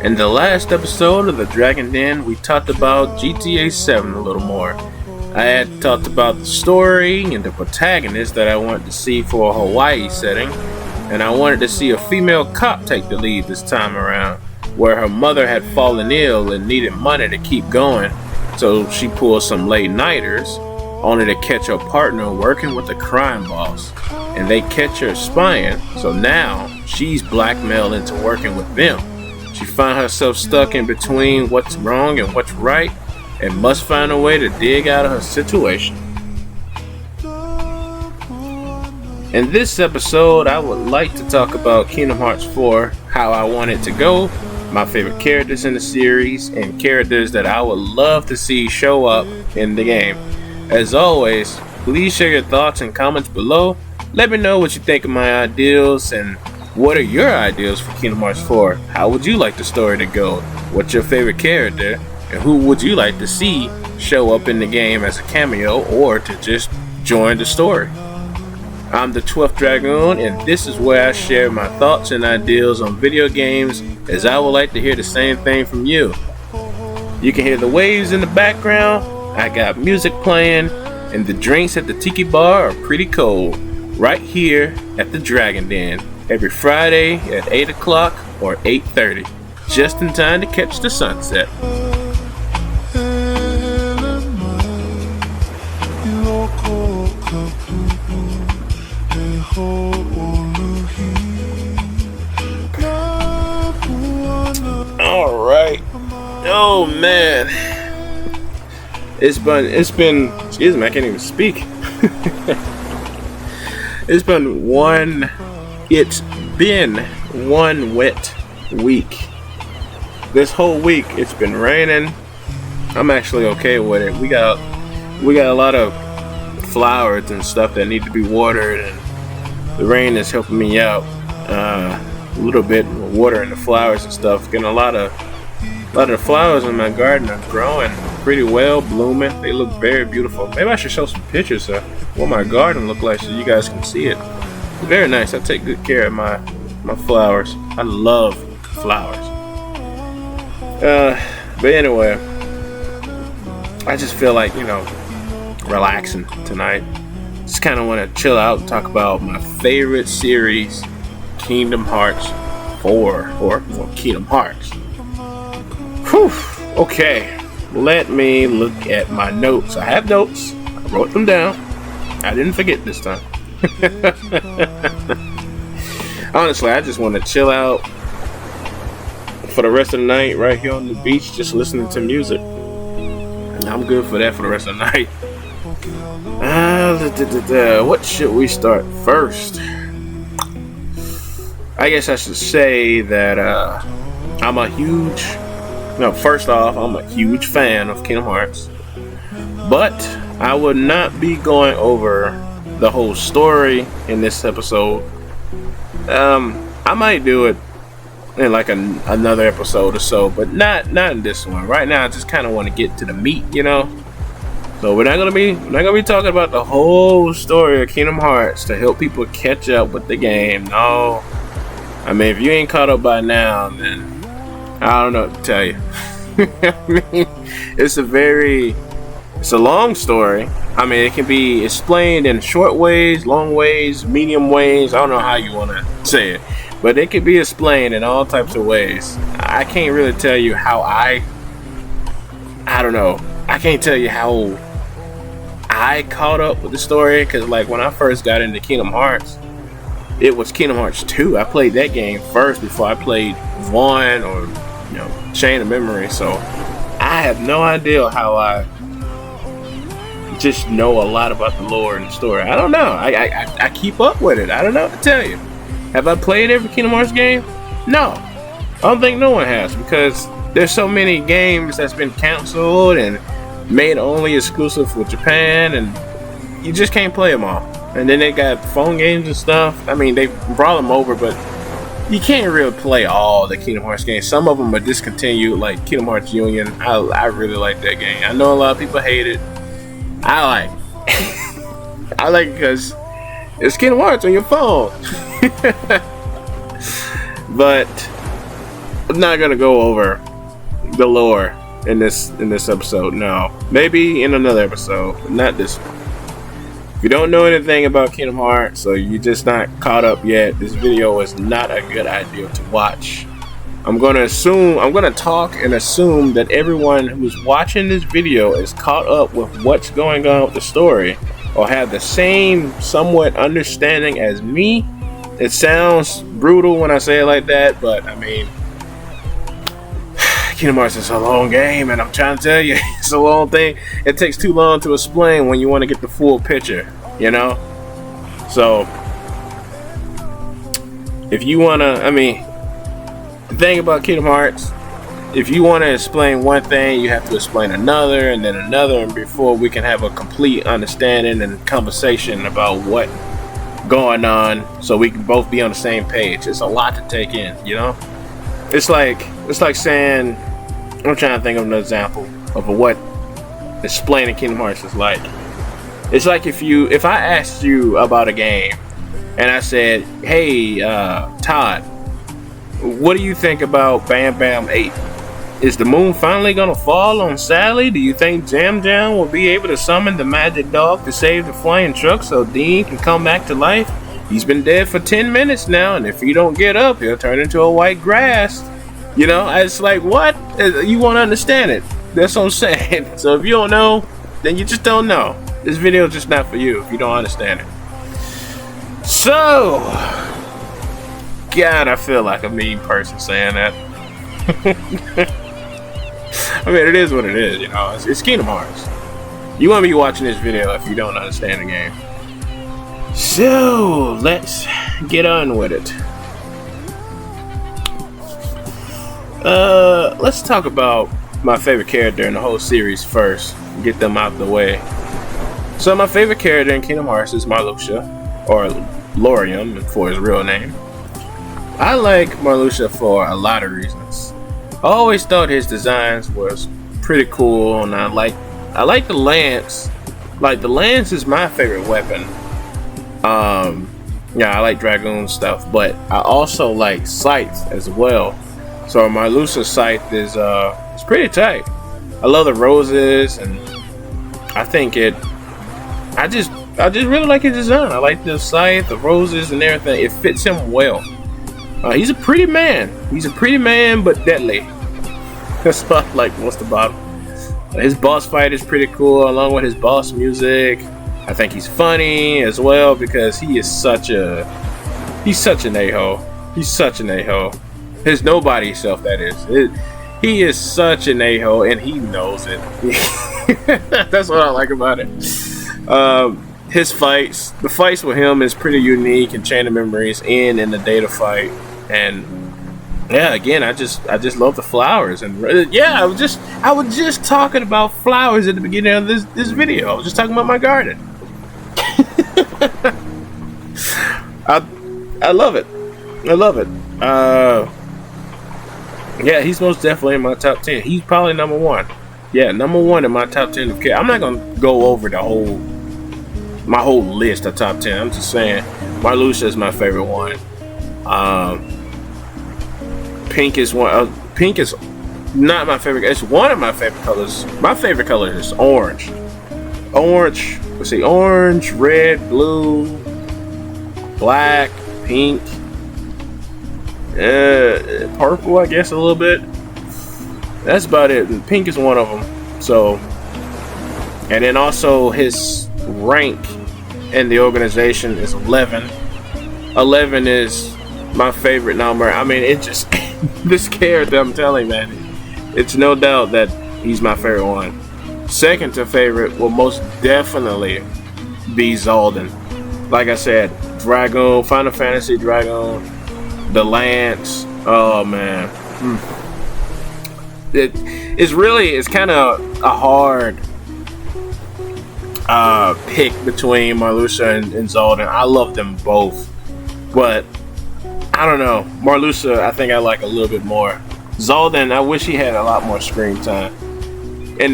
In the last episode of the Dragon Den, we talked about GTA 7 a little more. I had talked about the story and the protagonist that I wanted to see for a Hawaii setting, and I wanted to see a female cop take the lead this time around, where her mother had fallen ill and needed money to keep going, so she pulled some late-nighters, only to catch her partner working with the crime boss, and they catch her spying, so now she's blackmailed into working with them. She found herself stuck in between what's wrong and what's right, and must find a way to dig out of her situation. In this episode, I would like to talk about Kingdom Hearts 4, how I want it to go, my favorite characters in the series, and characters that I would love to see show up in the game. As always, please share your thoughts and comments below. Let me know what you think of my ideals, and what are your ideas for Kingdom Hearts 4? How would you like the story to go? What's your favorite character? And who would you like to see show up in the game as a cameo or to just join the story? I'm the 12th Dragoon, and this is where I share my thoughts and ideas on video games, as I would like to hear the same thing from you. You can hear the waves in the background, I got music playing, and the drinks at the tiki bar are pretty cold, right here at the Dragon Den, every Friday at 8 o'clock or 8:30, just in time to catch the sunset. Alright. Oh man. It's been excuse me, I can't even speak. It's been one wet week. This whole week it's been raining. I'm actually okay with it. We got a lot of flowers and stuff that need to be watered, and the rain is helping me out a little bit, watering the flowers and stuff. Getting a lot of the flowers in my garden are growing pretty well, blooming. They look very beautiful. Maybe I should show some pictures of what my garden look like so you guys can see it. Very nice. I take good care of my flowers. I love flowers. But anyway, I just feel like, relaxing tonight. Just kind of want to chill out and talk about my favorite series, Kingdom Hearts 4, or Kingdom Hearts. Whew. Okay, let me look at my notes. I have notes. I wrote them down. I didn't forget this time. Honestly, I just want to chill out for the rest of the night right here on the beach, just listening to music. I'm good for that for the rest of the night. What should we start first? I guess I should say that first off, I'm a huge fan of Kingdom Hearts, but I would not be going over the whole story in this episode. I might do it in like another episode or so, but not in this one. Right now, I just kind of want to get to the meat, So we're not gonna be talking about the whole story of Kingdom Hearts to help people catch up with the game. No, I mean, if you ain't caught up by now, then I don't know what to tell you. I mean, it's a long story. I mean, it can be explained in short ways, long ways, medium ways. I don't know how you want to say it, but it can be explained in all types of ways. I can't really tell you how I don't know. I can't tell you how I caught up with the story, because like when I first got into Kingdom Hearts, it was Kingdom Hearts 2. I played that game first before I played 1 or Chain of Memory. So I have no idea how I just know a lot about the lore and the story. I don't know. I keep up with it. I don't know what to tell you. Have I played every Kingdom Hearts game? No. I don't think no one has, because there's so many games that's been canceled and made only exclusive for Japan, and you just can't play them all. And then they got phone games and stuff. I mean, they brought them over, but you can't really play all the Kingdom Hearts games. Some of them are discontinued, like Kingdom Hearts Union. I really like that game. I know a lot of people hate it. I like it. I like it because it's Kingdom Hearts on your phone. But I'm not gonna go over the lore in this episode. No, maybe in another episode, but not this one. If you don't know anything about Kingdom Hearts, or you're just not caught up yet, this video is not a good idea to watch. I'm gonna talk and assume that everyone who's watching this video is caught up with what's going on with the story, or have the same somewhat understanding as me. It sounds brutal when I say it like that, but I mean, Kingdom Hearts is a long game, and I'm trying to tell you, it's a long thing. It takes too long to explain when you want to get the full picture, you know? So, if you want to, I mean, the thing about Kingdom Hearts, if you want to explain one thing, you have to explain another, and then another, and before we can have a complete understanding and conversation about what going on, so we can both be on the same page. It's a lot to take in, you know? It's like saying, I'm trying to think of an example of what explaining Kingdom Hearts is like. It's like if I asked you about a game and I said, hey, Todd, what do you think about Bam Bam 8? Is the moon finally gonna fall on Sally? Do you think Jam Jam will be able to summon the magic dog to save the flying truck so Dean can come back to life? He's been dead for 10 minutes now, and if he don't get up, he'll turn into a white grass. You know, it's like, what? You won't understand it. That's what I'm saying. So if you don't know, then you just don't know. This video is just not for you if you don't understand it. So, God, I feel like a mean person saying that. I mean, it is what it is, you know. It's Kingdom Hearts. You won't be watching this video if you don't understand the game. So, let's get on with it. Let's talk about my favorite character in the whole series first. Get them out the way. So, my favorite character in Kingdom Hearts is Marluxia, or Lauriam for his real name. I like Marluxia for a lot of reasons. I always thought his designs was pretty cool, and I like the lance. Like, the lance is my favorite weapon. Yeah, I like Dragoon stuff, but I also like scythes as well. So my Marluxia scythe is it's pretty tight. I love the roses, and I think I just really like his design. I like the scythe, the roses, and everything. It fits him well. He's a pretty man. He's a pretty man, but deadly. That's what I like most about him. His boss fight is pretty cool, along with his boss music. I think he's funny as well because he's such an a-hole. He's such an a-hole. His nobody self, that is. He is such an a-hole, and he knows it. That's what I like about it. His fights, the fights with him is pretty unique in Chain of Memories and in the Data fight. And yeah, again, I just love the flowers. And yeah, I was just talking about flowers at the beginning of this video. I was just talking about my garden. I love it. I love it. Yeah, he's most definitely in my top 10. He's probably number 1. Yeah, number 1 in my top 10 of characters. I'm not gonna go over my whole list of top 10. I'm just saying Marluxia is my favorite one. Pink is not my favorite. It's one of my favorite colors. My favorite color is orange. Let's see, orange, red, blue, black, pink, purple, I guess a little bit. That's about it. And pink is one of them. So, and then also his rank in the organization is 11. 11 is my favorite number. I mean, it just this character, I'm telling you, man, it's no doubt that he's my favorite one. Second to favorite will most definitely be Zaldin. Like I said, Dragoon, Final Fantasy Dragoon, the Lance. Oh man, it's kind of a hard pick between Marluxia and Zaldin. I love them both, but I don't know. Marluxia, I think I like a little bit more. Zaldin, I wish he had a lot more screen time. And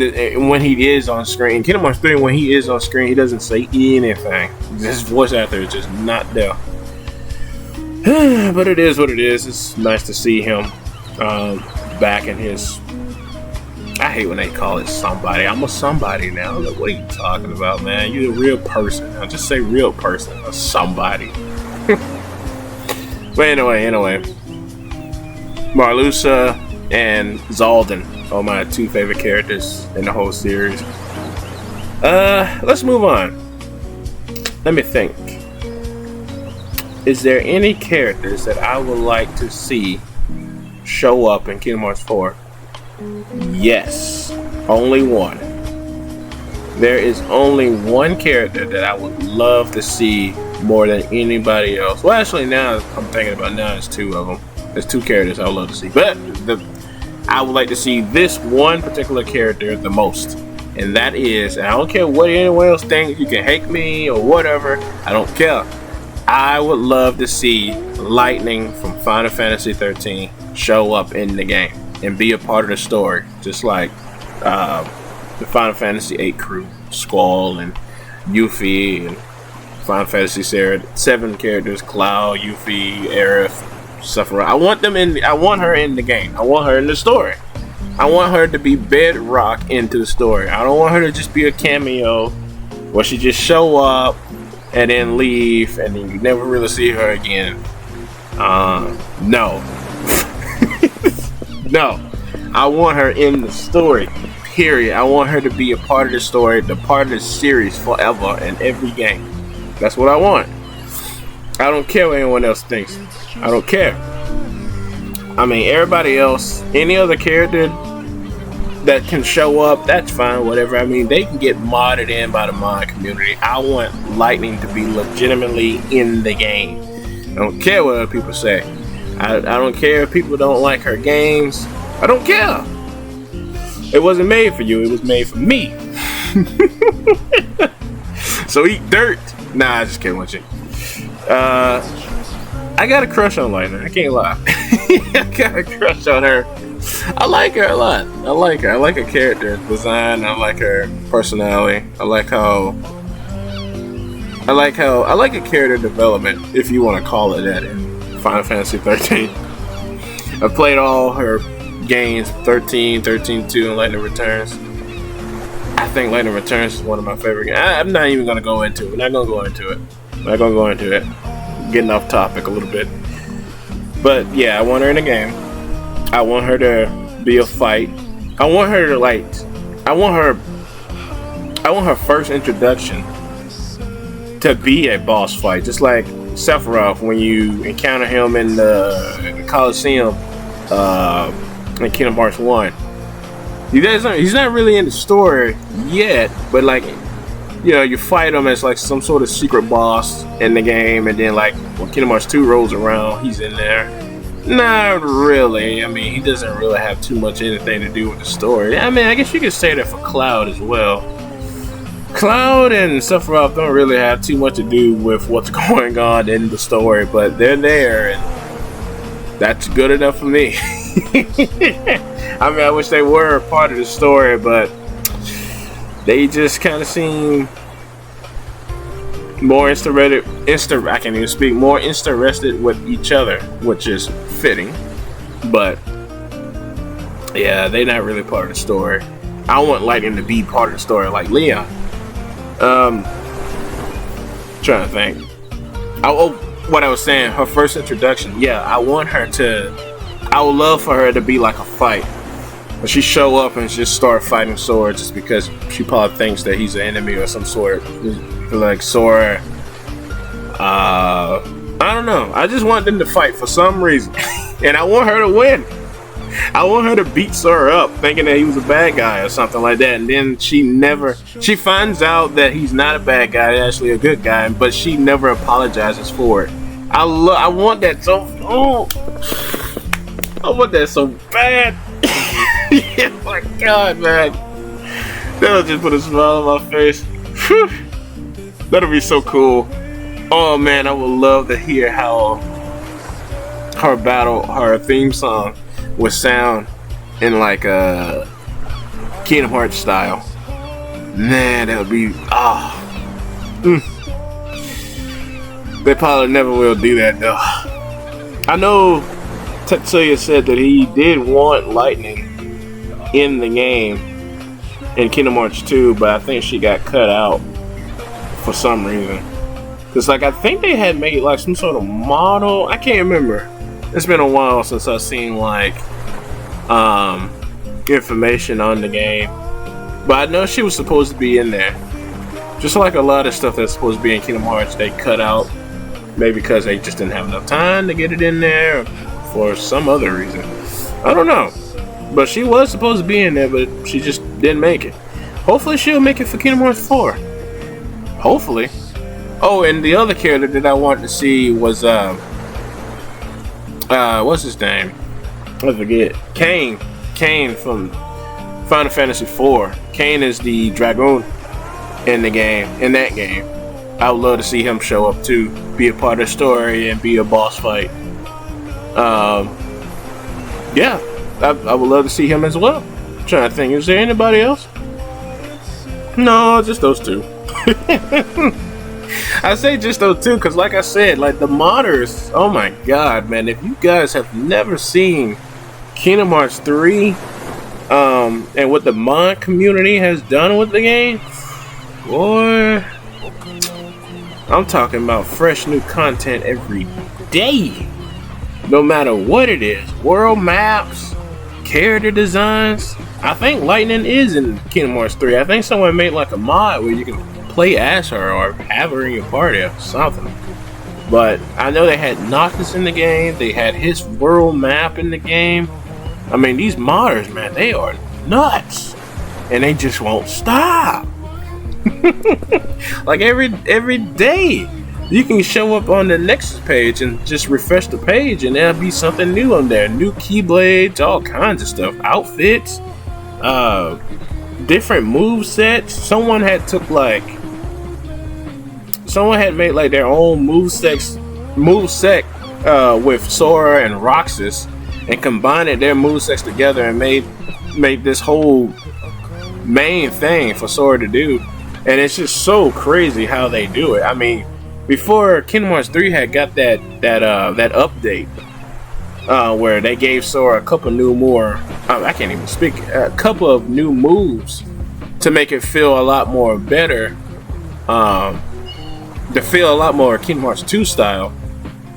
when he is on screen, Kingdom Hearts 3, when he is on screen, he doesn't say anything. His voice actor is just not there. But it is what it is. It's nice to see him back in his. I hate when they call it somebody. I'm a somebody now. Like, what are you talking about, man? You're a real person. I'll just say real person or somebody. But anyway, Marlusa and Zaldin are my two favorite characters in the whole series. Let's move on. Let me think. Is there any characters that I would like to see show up in Kingdom Hearts 4? Yes. Only one. There is only one character that I would love to see more than anybody else. Well, actually, now I'm thinking about now, there's two of them. There's two characters I would love to see. But I would like to see this one particular character the most. And that is, and I don't care what anyone else thinks, you can hate me or whatever, I don't care. I would love to see Lightning from Final Fantasy 13 show up in the game and be a part of the story, just like the Final Fantasy 8 crew, Squall and Yuffie, and Final Fantasy 7 characters, Cloud, Yuffie, Aerith, Sephiroth. I want her in the game. I want her in the story. I want her to be bedrock into the story. I don't want her to just be a cameo where she just show up and then leave and then you never really see her again. No. No. I want her in the story. Period. I want her to be a part of the story, the part of the series forever in every game. That's what I want. I don't care what anyone else thinks. I don't care. I mean, everybody else, any other character that can show up, that's fine, whatever. I mean, they can get modded in by the mod community. I want Lightning to be legitimately in the game. I don't care what other people say. I don't care if people don't like her games. I don't care. It wasn't made for you. It was made for me. So eat dirt. Nah, I just kidding with you. I got a crush on Lightning. I can't lie. I got a crush on her. I like her a lot. I like her. I like her character design. I like her personality. I like her character development, if you want to call it that, in Final Fantasy 13. I've played all her games, 13, 13-2, and Lightning Returns. I think Lightning Returns is one of my favorite games. I'm not even going to go into it. I'm not going to go into it. Getting off topic a little bit. But yeah, I want her in the game. I want her to be a fight. I want her first introduction to be a boss fight. Just like Sephiroth, when you encounter him in the Coliseum in Kingdom Hearts 1. He's not really in the story yet, but like, you know, you fight him as like some sort of secret boss in the game, and then like when Kingdom Hearts 2 rolls around, he's in there. Not really. I mean, he doesn't really have too much anything to do with the story. I mean, I guess you could say that for Cloud as well. Cloud and Sephiroth don't really have too much to do with what's going on in the story, but they're there, and that's good enough for me. I mean, I wish they were a part of the story, but they just kind of seem more interested with each other, which is fitting. But yeah, they're not really part of the story. I want Lightning to be part of the story, like Leon. Trying to think. What I was saying, her first introduction. Yeah, I would love for her to be like a fight. When she show up and just start fighting Sora just because she probably thinks that he's an enemy or some sort. Like Sora. I don't know. I just want them to fight for some reason. And I want her to win. I want her to beat Sora up thinking that he was a bad guy or something like that. And then she finds out that he's not a bad guy, actually a good guy, but she never apologizes for it. I want that so I want that so bad. Oh my god, man. That'll just put a smile on my face. That'll be so cool. Oh man, I would love to hear how her theme song would sound in like a Kingdom Hearts style. Man, that would be They probably never will do that though. I know Tetsuya said that he did want Lightning in the game in Kingdom Hearts 2, but I think she got cut out for some reason. Cause like I think they had made like some sort of model. I can't remember. It's been a while since I've seen like information on the game, but I know she was supposed to be in there. Just like a lot of stuff that's supposed to be in Kingdom Hearts, they cut out, maybe because they just didn't have enough time to get it in there, or for some other reason. I don't know. But she was supposed to be in there, but she just didn't make it. Hopefully she'll make it for Kingdom Hearts 4. Hopefully. Oh, and the other character that I wanted to see was what's his name? I forget. Kain. Kain from Final Fantasy 4. Kain is the Dragoon in that game. I would love to see him show up too, be a part of the story and be a boss fight. Yeah, I would love to see him as well. I'm trying to think, is there anybody else? No, just those two. I say just those two because, like I said, like the modders. Oh my god, man! If you guys have never seen Kingdom Hearts 3, and what the mod community has done with the game, boy, I'm talking about fresh new content every day. No matter what it is, world maps, character designs. I think Lightning is in Kingdom Hearts 3. I think someone made like a mod where you can play as her or have her in your party or something. But I know they had Noctis in the game. They had his world map in the game. I mean, these modders, man, they are nuts, and they just won't stop. Like every day, you can show up on the Nexus page and just refresh the page, and there'll be something new on there. New keyblades, all kinds of stuff, outfits, different move sets. Someone had made like their own move set with Sora and Roxas, and combined their movesets together and made this whole main thing for Sora to do. And it's just so crazy how they do it. I mean, before Kingdom Hearts 3 had got that update where they gave Sora a couple of new moves to make it feel a lot more better, to feel a lot more Kingdom Hearts 2 style.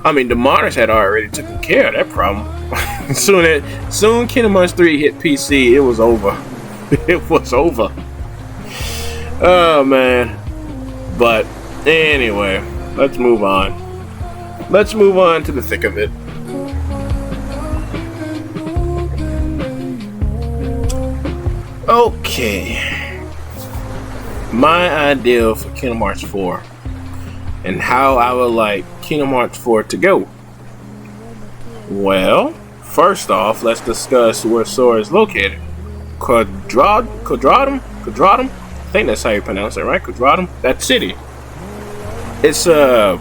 I mean, the modders had already taken care of that problem. Soon Kingdom Hearts 3 hit PC, it was over. It was over. Oh man. But anyway, let's move on. Let's move on to the thick of it. Okay. My ideal for Kingdom Hearts 4 and how I would like Kingdom Hearts 4 to go. Well, first off, let's discuss where Sora is located. Quadratum? I think that's how you pronounce it, right? Quadratum? That city. It's an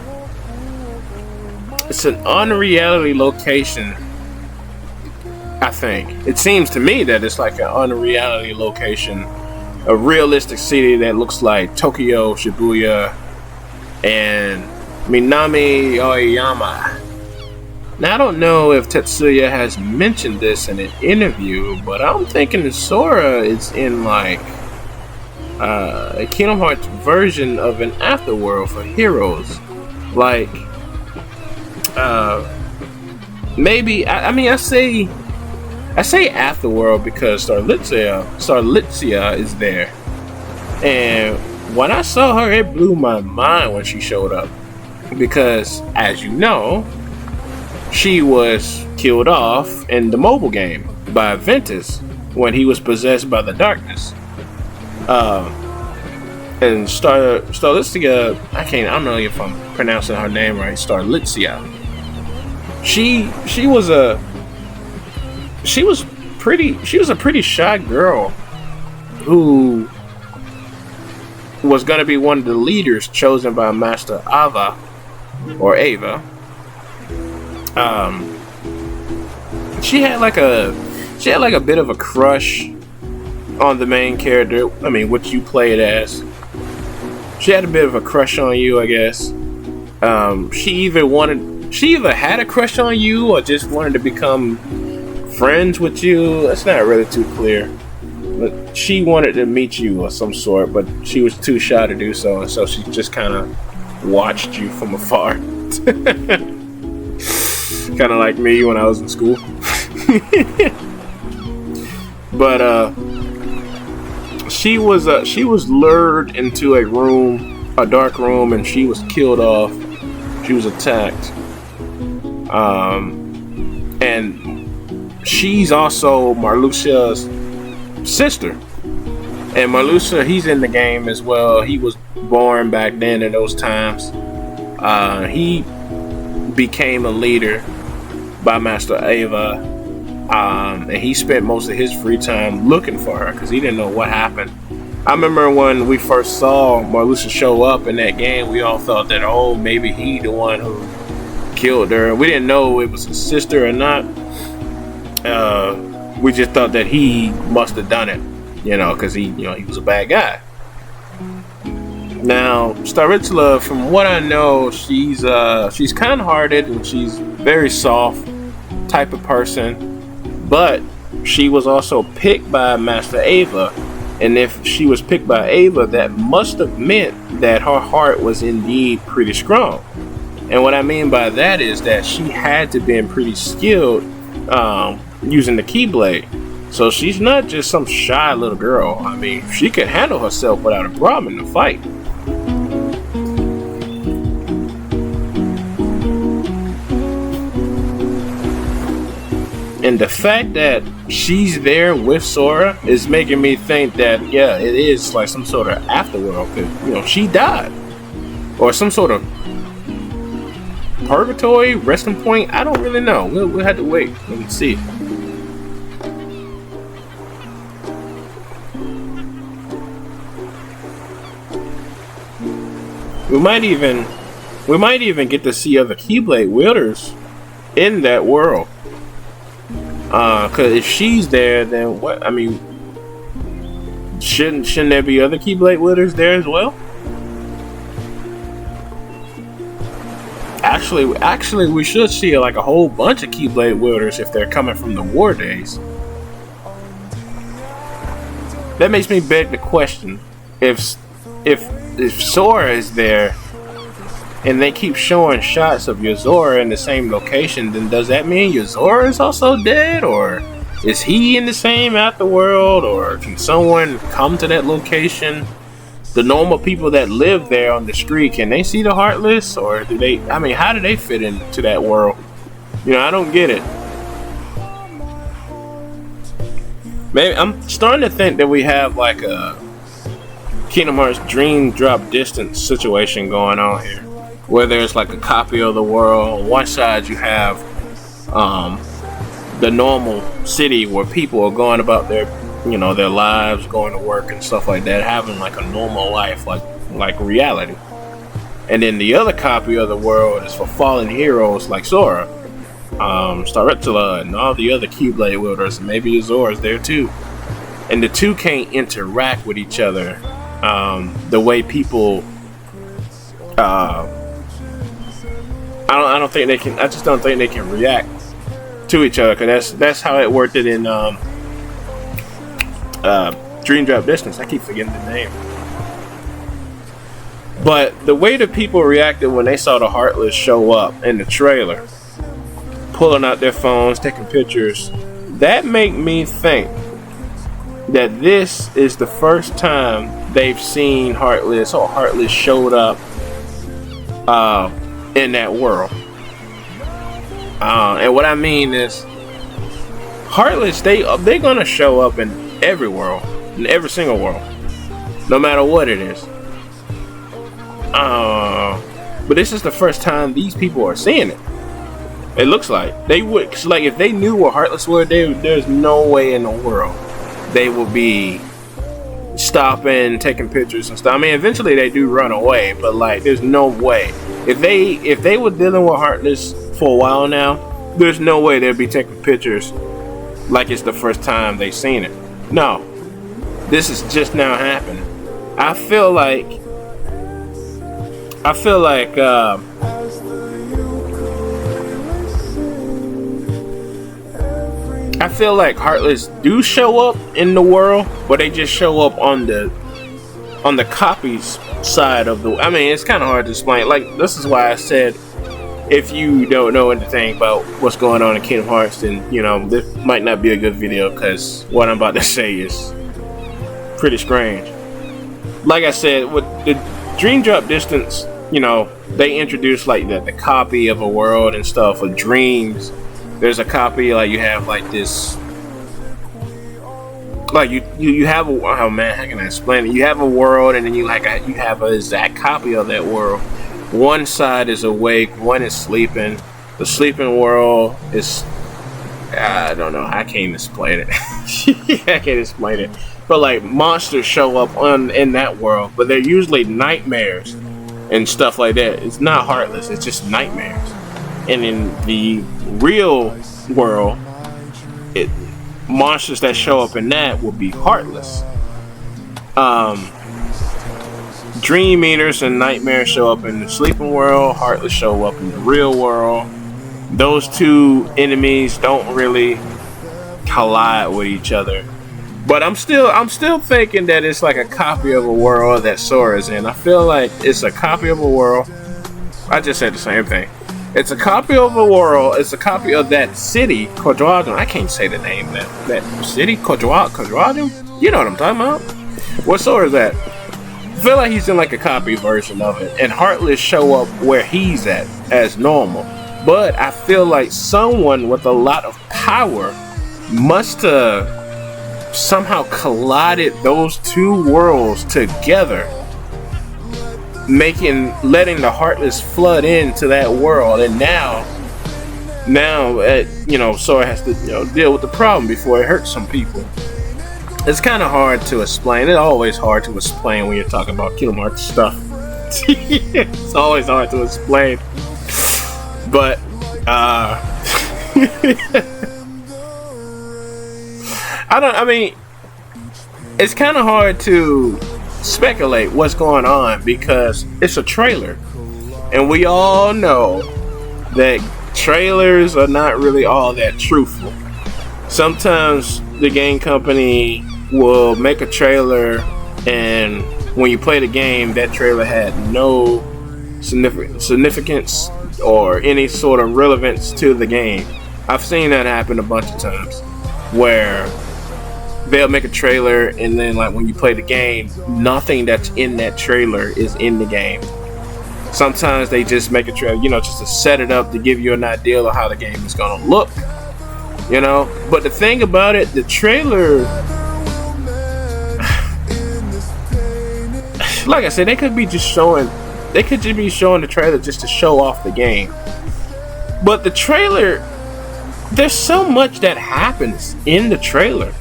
unreality location. I think it seems to me that it's like an unreality location, a realistic city that looks like Tokyo, Shibuya, and Minami Aoyama. Now I don't know if Tetsuya has mentioned this in an interview, but I'm thinking that Sora is in like a Kingdom Hearts version of an afterworld for heroes. Like maybe I say afterworld because Starlitzia is there, and when I saw her, it blew my mind when she showed up, because as you know, she was killed off in the mobile game by Ventus when he was possessed by the darkness. And Starlitzia, I don't know if I'm pronouncing her name right. Starlitzia. She was a pretty shy girl who was gonna be one of the leaders chosen by Master Ava or Ava. She had like a bit of a crush on the main character. I mean, what you played as. She had a bit of a crush on you, I guess. She either wanted she either had a crush on you or just wanted to become friends with you. It's not really too clear. But she wanted to meet you of some sort, but she was too shy to do so, and so she just kind of watched you from afar. Kind of like me when I was in school. But she was lured into a dark room, and she was killed off. She was attacked. And she's also Marluxia's sister. And Marluxia, he's in the game as well. He was born back then in those times. He became a leader by Master Ava. And he spent most of his free time looking for her because he didn't know what happened. I remember when we first saw Marluxia show up in that game, we all thought that, oh, maybe he the one who killed her. We didn't know it was his sister or not. We just thought that he must have done it, because he was a bad guy. Now, Starritula, from what I know, she's kind-hearted and she's very soft type of person. But she was also picked by Master Ava, and if she was picked by Ava, that must have meant that her heart was indeed pretty strong. And what I mean by that is that she had to be pretty skilled using the Keyblade. So she's not just some shy little girl. I mean, she could handle herself without a problem in the fight. And the fact that she's there with Sora is making me think that, yeah, it is like some sort of afterworld. Because, she died. Or some sort of purgatory, resting point. I don't really know. We'll have to wait and see. We might even get to see other Keyblade wielders in that world. Cause if she's there, then what? I mean, shouldn't there be other Keyblade wielders there as well? Actually, we should see like a whole bunch of Keyblade wielders if they're coming from the war days. That makes me beg the question: if Sora is there, and they keep showing shots of Yozora in the same location, then does that mean Yozora is also dead? Or is he in the same afterworld? Or can someone come to that location? The normal people that live there on the street, can they see the Heartless? Or do they, how do they fit into that world? I don't get it. Maybe I'm starting to think that we have like a Kingdom Hearts Dream Drop Distance situation going on here, where there's like a copy of the world. On one side you have the normal city where people are going about their lives, going to work and stuff like that, having like a normal life, like reality. And then the other copy of the world is for fallen heroes like Sora, Starritula, and all the other Keyblade wielders, and maybe Zora's there too. And the two can't interact with each other the way people I don't think they can. I just don't think they can react to each other, because that's how it worked it in Dream Drop Distance. I keep forgetting the name. But the way the people reacted when they saw the Heartless show up in the trailer, pulling out their phones, taking pictures, that made me think that this is the first time they've seen Heartless, or Heartless showed up in that world. And what I mean is, Heartless, they're gonna show up in every world, in every single world, no matter what it is. But this is the first time these people are seeing it. It looks like they would, cause like if they knew what Heartless were, there's no way in the world they will be stopping, taking pictures and stuff. I mean, eventually they do run away, but like, there's no way. If they were dealing with Heartless for a while now, there's no way they'd be taking pictures like it's the first time they've seen it. No, this is just now happening. I feel like feel like Heartless do show up in the world, but they just show up on the copies side of the. I mean, it's kind of hard to explain. Like, this is why I said, if you don't know anything about what's going on in Kingdom Hearts, then this might not be a good video, because what I'm about to say is pretty strange. Like I said, with the Dream Drop Distance, they introduced like the copy of a world and stuff of dreams. There's a copy, like you have like this, like you have a, oh man, how can I explain it? You have a world, and then you have an exact copy of that world. One side is awake, one is sleeping. The sleeping world is, I don't know, I can't explain it. I can't explain it. But like, monsters show up in that world, but they're usually nightmares and stuff like that. It's not Heartless, it's just nightmares. And in the real world, monsters that show up in that will be Heartless. Dream Eaters and Nightmares show up in the sleeping world. Heartless show up in the real world. Those two enemies don't really collide with each other. But I'm still thinking that it's like a copy of a world that Sora's in. I feel like it's a copy of a world. I just said the same thing. It's a copy of a world. It's a copy of that city, Dragoon. I can't say the name of that city, Dragoon. You know what I'm talking about? What Sora's at? I feel like he's in like a copy version of it, and Heartless show up where he's at as normal. But I feel like someone with a lot of power must have somehow collided those two worlds together, letting the Heartless flood into that world, and now Sora has to deal with the problem before it hurts some people. It's kind of hard to explain. It's always hard to explain when you're talking about Kingdom Hearts stuff. It's always hard to explain. But it's kind of hard to speculate what's going on because it's a trailer. And we all know that trailers are not really all that truthful. Sometimes the game company will make a trailer, and when you play the game, that trailer had no significance or any sort of relevance to the game. I've seen that happen a bunch of times, where they'll make a trailer, and then like when you play the game, nothing that's in that trailer is in the game. Sometimes they just make a trailer, just to set it up to give you an idea of how the game is gonna look. But the thing about it, the trailer, like I said, they could just be showing the trailer just to show off the game. But the trailer, there's so much that happens in the trailer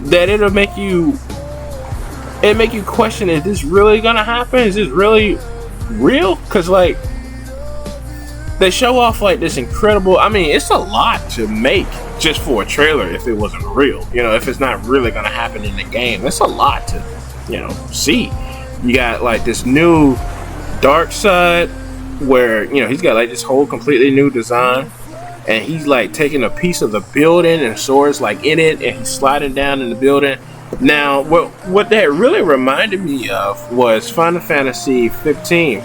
that it'll make you question, is this really gonna happen? Is this really real? Because like, they show off like this incredible, it's a lot to make just for a trailer if it wasn't real. If it's not really gonna happen in the game, it's a lot to, see. You got like this new dark side where, he's got like this whole completely new design, and he's like taking a piece of the building, and Sora's like in it, and he's sliding down in the building. Now, what that really reminded me of was Final Fantasy 15.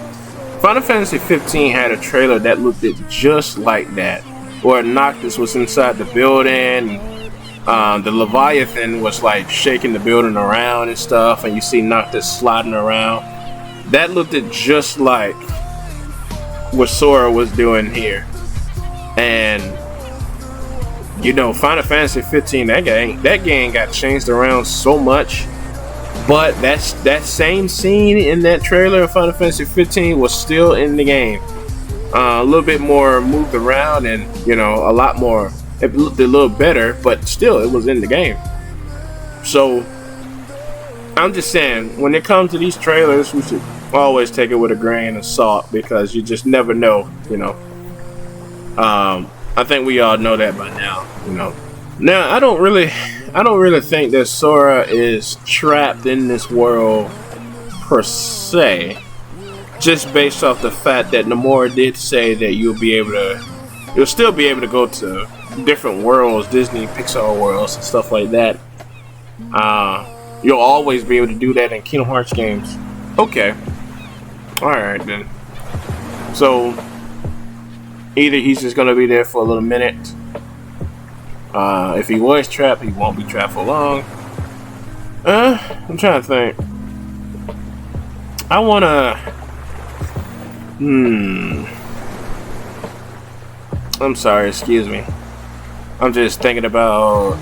Final Fantasy 15 had a trailer that looked just like that, where Noctis was inside the building, the Leviathan was like shaking the building around and stuff, and you see Noctis sliding around. That looked just like what Sora was doing here. And Final Fantasy 15, that game got changed around so much. But that same scene in that trailer of Final Fantasy 15 was still in the game. A little bit more moved around, and a lot more. It looked a little better, but still, it was in the game. So I'm just saying, when it comes to these trailers, we should always take it with a grain of salt, because you just never know. I think we all know that by now. Now I don't really think that Sora is trapped in this world per se, just based off the fact that Nomura did say that you'll be able to you'll still be able to go to different worlds, Disney, Pixar worlds, and stuff like that. You'll always be able to do that in Kingdom Hearts games. Okay. Alright then. So, either he's just going to be there for a little minute. If he was trapped, he won't be trapped for long. I'm trying to think. I want to... I'm sorry, excuse me. I'm just thinking about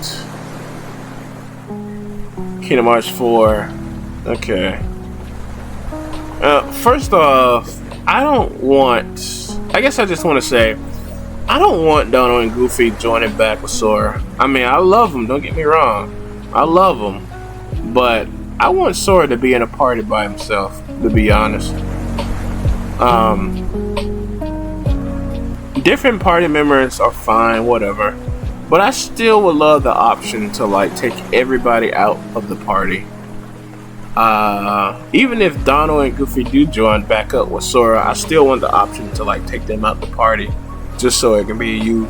Kingdom Hearts 4. Okay. First off, I guess I just want to say, I don't want Donald and Goofy joining back with Sora. I mean, I love them, don't get me wrong. I love them. But I want Sora to be in a party by himself, to be honest. Different party members are fine, whatever. But I still would love the option to like take everybody out of the party. Even if Donald and Goofy do join back up with Sora, I still want the option to like take them out the party, just so it can be you,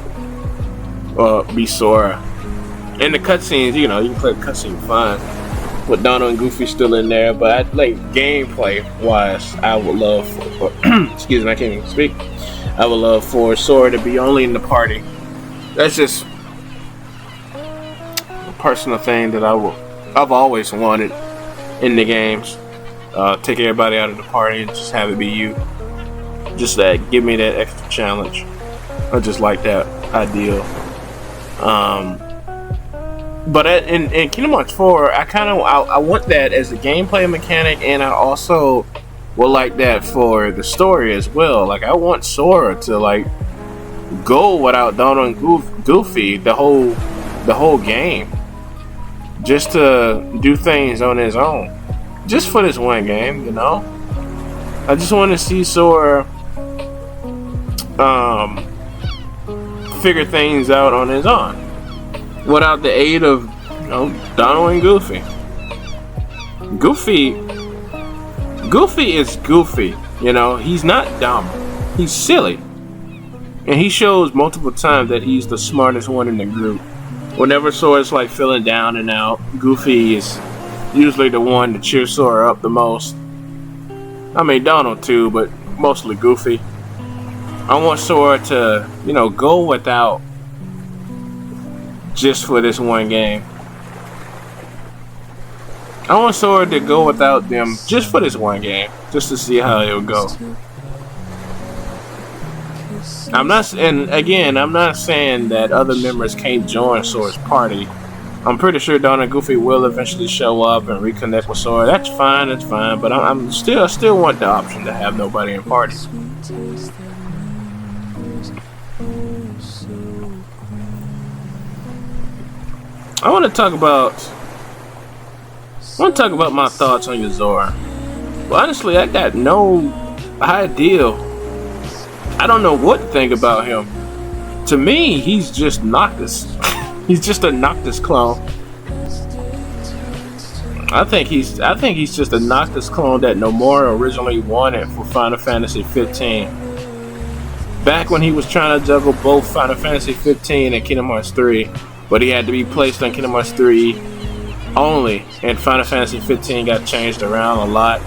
be Sora. In the cutscenes, you can play the cutscene fine with Donald and Goofy still in there. But like gameplay wise, I would love for, excuse me, I can't even speak. I would love for Sora to be only in the party. That's just a personal thing that I've always wanted in the games. Take everybody out of the party and just have it be you. Just that, give me that extra challenge. I just like that ideal. But in Kingdom Hearts 4, I want that as a gameplay mechanic, and I also would like that for the story as well. Like, I want Sora to like go without Donald and Goofy the whole game, just to do things on his own, just for this one game. I just want to see Sora figure things out on his own without the aid of Donald and Goofy. Goofy is goofy, he's not dumb, he's silly, and he shows multiple times that he's the smartest one in the group. Whenever Sora's like feeling down and out, Goofy is usually the one to cheer Sora up the most. I mean Donald too, but mostly Goofy. I want Sora to, go without just for this one game. I want Sora to go without them just for this one game, just to see how it'll go. I'm not saying that other members can't join Sora's party. I'm pretty sure Donald and Goofy will eventually show up and reconnect with Sora. That's fine, but I still want the option to have nobody in party. I want to talk about my thoughts on Yozora. Well, honestly, I got no idea. I don't know what to think about him. To me, he's just Noctis. He's just a Noctis clone. I think he's just a Noctis clone that Nomura originally wanted for Final Fantasy 15. Back when he was trying to juggle both Final Fantasy 15 and Kingdom Hearts 3, but he had to be placed on Kingdom Hearts 3 only, and Final Fantasy 15 got changed around a lot.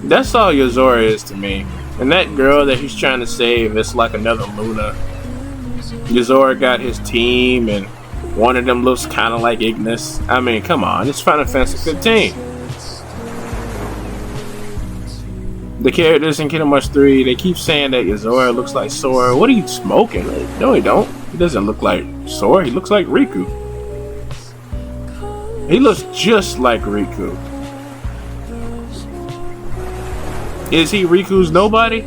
That's all Yozora is to me. And that girl that he's trying to save is like another Luna. Yozora got his team, and one of them looks kind of like Ignis. I mean, come on, it's Final Fantasy 15. The characters in Kingdom Hearts 3, they keep saying that Yozora looks like Sora. What are you smoking? No, he don't. He doesn't look like Sora. He looks like Riku. He looks just like Riku. Is he Riku's nobody?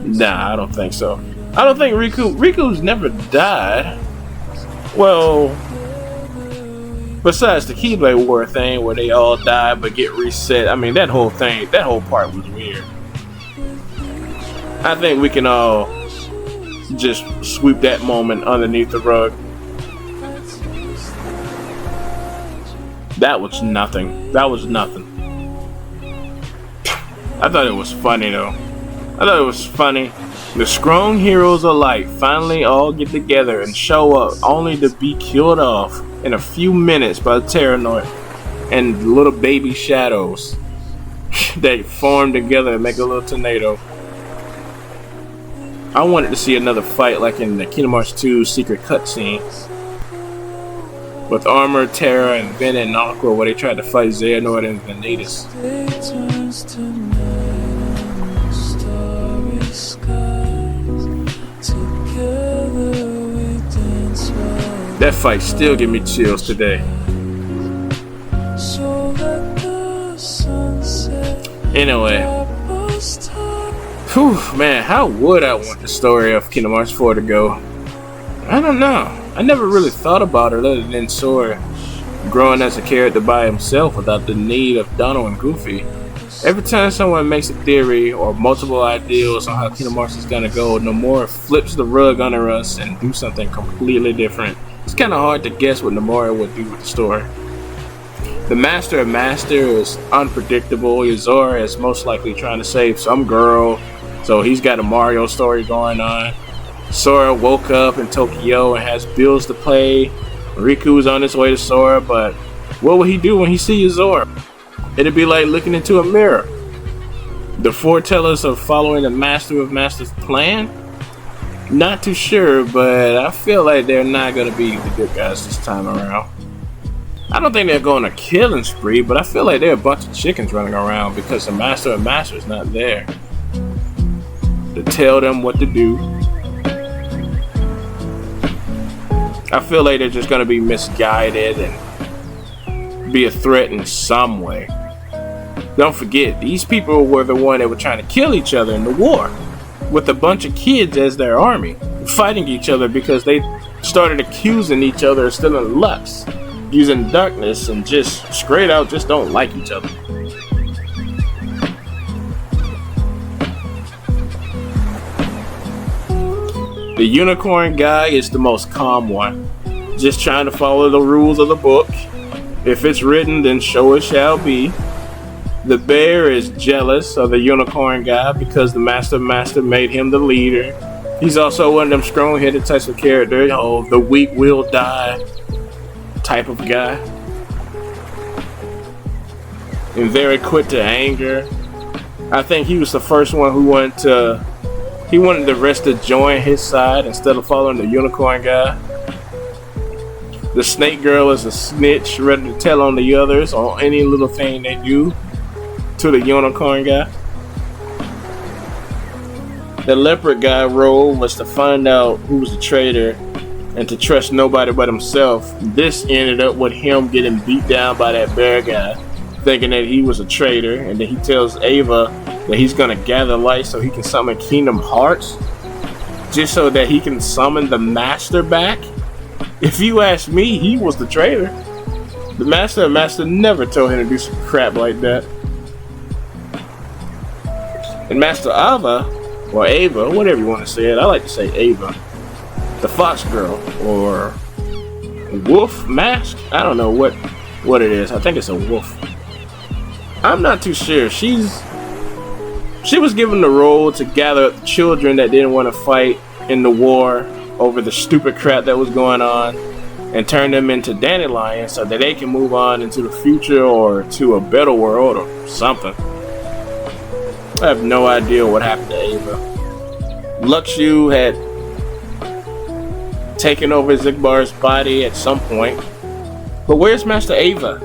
Nah, I don't think so. I don't think Riku's never died. Well, besides the Keyblade War thing where they all die but get reset. I mean, that whole part was weird. I think we can all just sweep that moment underneath the rug. That was nothing. I thought it was funny though. I thought it was funny The strong heroes of light finally all get together and show up, only to be killed off in a few minutes by the Terranoid and little baby shadows that form together and make a little tornado. I wanted to see another fight like in the Kingdom Hearts 2 secret cutscene with Armor, Terra, and Ben and Aqua, where they tried to fight Xehanort and Vanitas. That fight still give me chills today. Anyway, whew, man, how would I want the story of Kingdom Hearts 4 to go? I don't know. I never really thought about it other than Sora growing as a character by himself without the need of Donald and Goofy. Every time someone makes a theory or multiple ideas on how Kingdom Hearts is gonna go, Nomura flips the rug under us and do something completely different. It's kind of hard to guess what Nomura would do with the story. The Master of Master is unpredictable. Zora is most likely trying to save some girl, so he's got a Mario story going on. Sora woke up in Tokyo and has bills to pay. Riku's on his way to Sora, but what will he do when he sees Zora? It'd be like looking into a mirror. The foretellers of following the Master of Master's plan? Not too sure, but I feel like they're not going to be the good guys this time around. I don't think they're going on a killing spree, but I feel like they're a bunch of chickens running around because the Master of Master's not there to tell them what to do. I feel like they're just going to be misguided and be a threat in some way. Don't forget, these people were the one that were trying to kill each other in the war, with a bunch of kids as their army, fighting each other because they started accusing each other of stealing Lux, using darkness, and just straight out just don't like each other. The unicorn guy is the most calm one, just trying to follow the rules of the book. If it's written, then so it shall be. The bear is jealous of the unicorn guy because the Master made him the leader. He's also one of them strong-headed types of characters, the weak will die type of guy. And very quick to anger. I think he was the first one who wanted the rest to join his side instead of following the unicorn guy. The snake girl is a snitch, ready to tell on the others on any little thing they do to the unicorn guy. The leopard guy role was to find out who was the traitor and to trust nobody but himself. This ended up with him getting beat down by that bear guy, thinking that he was a traitor, and then he tells Ava that he's gonna gather light so he can summon Kingdom Hearts, just so that he can summon the Master back. If you ask me, he was the traitor. The Master never told him to do some crap like that. And Master Ava, or Ava, whatever you want to say it, I like to say Ava, the Fox Girl, or Wolf Mask, I don't know what it is. I think it's a wolf. I'm not too sure. She was given the role to gather up the children that didn't want to fight in the war over the stupid crap that was going on and turn them into dandelions so that they can move on into the future or to a better world or something. I have no idea what happened to Ava. Luxu had taken over Zigbar's body at some point. But where's Master Ava?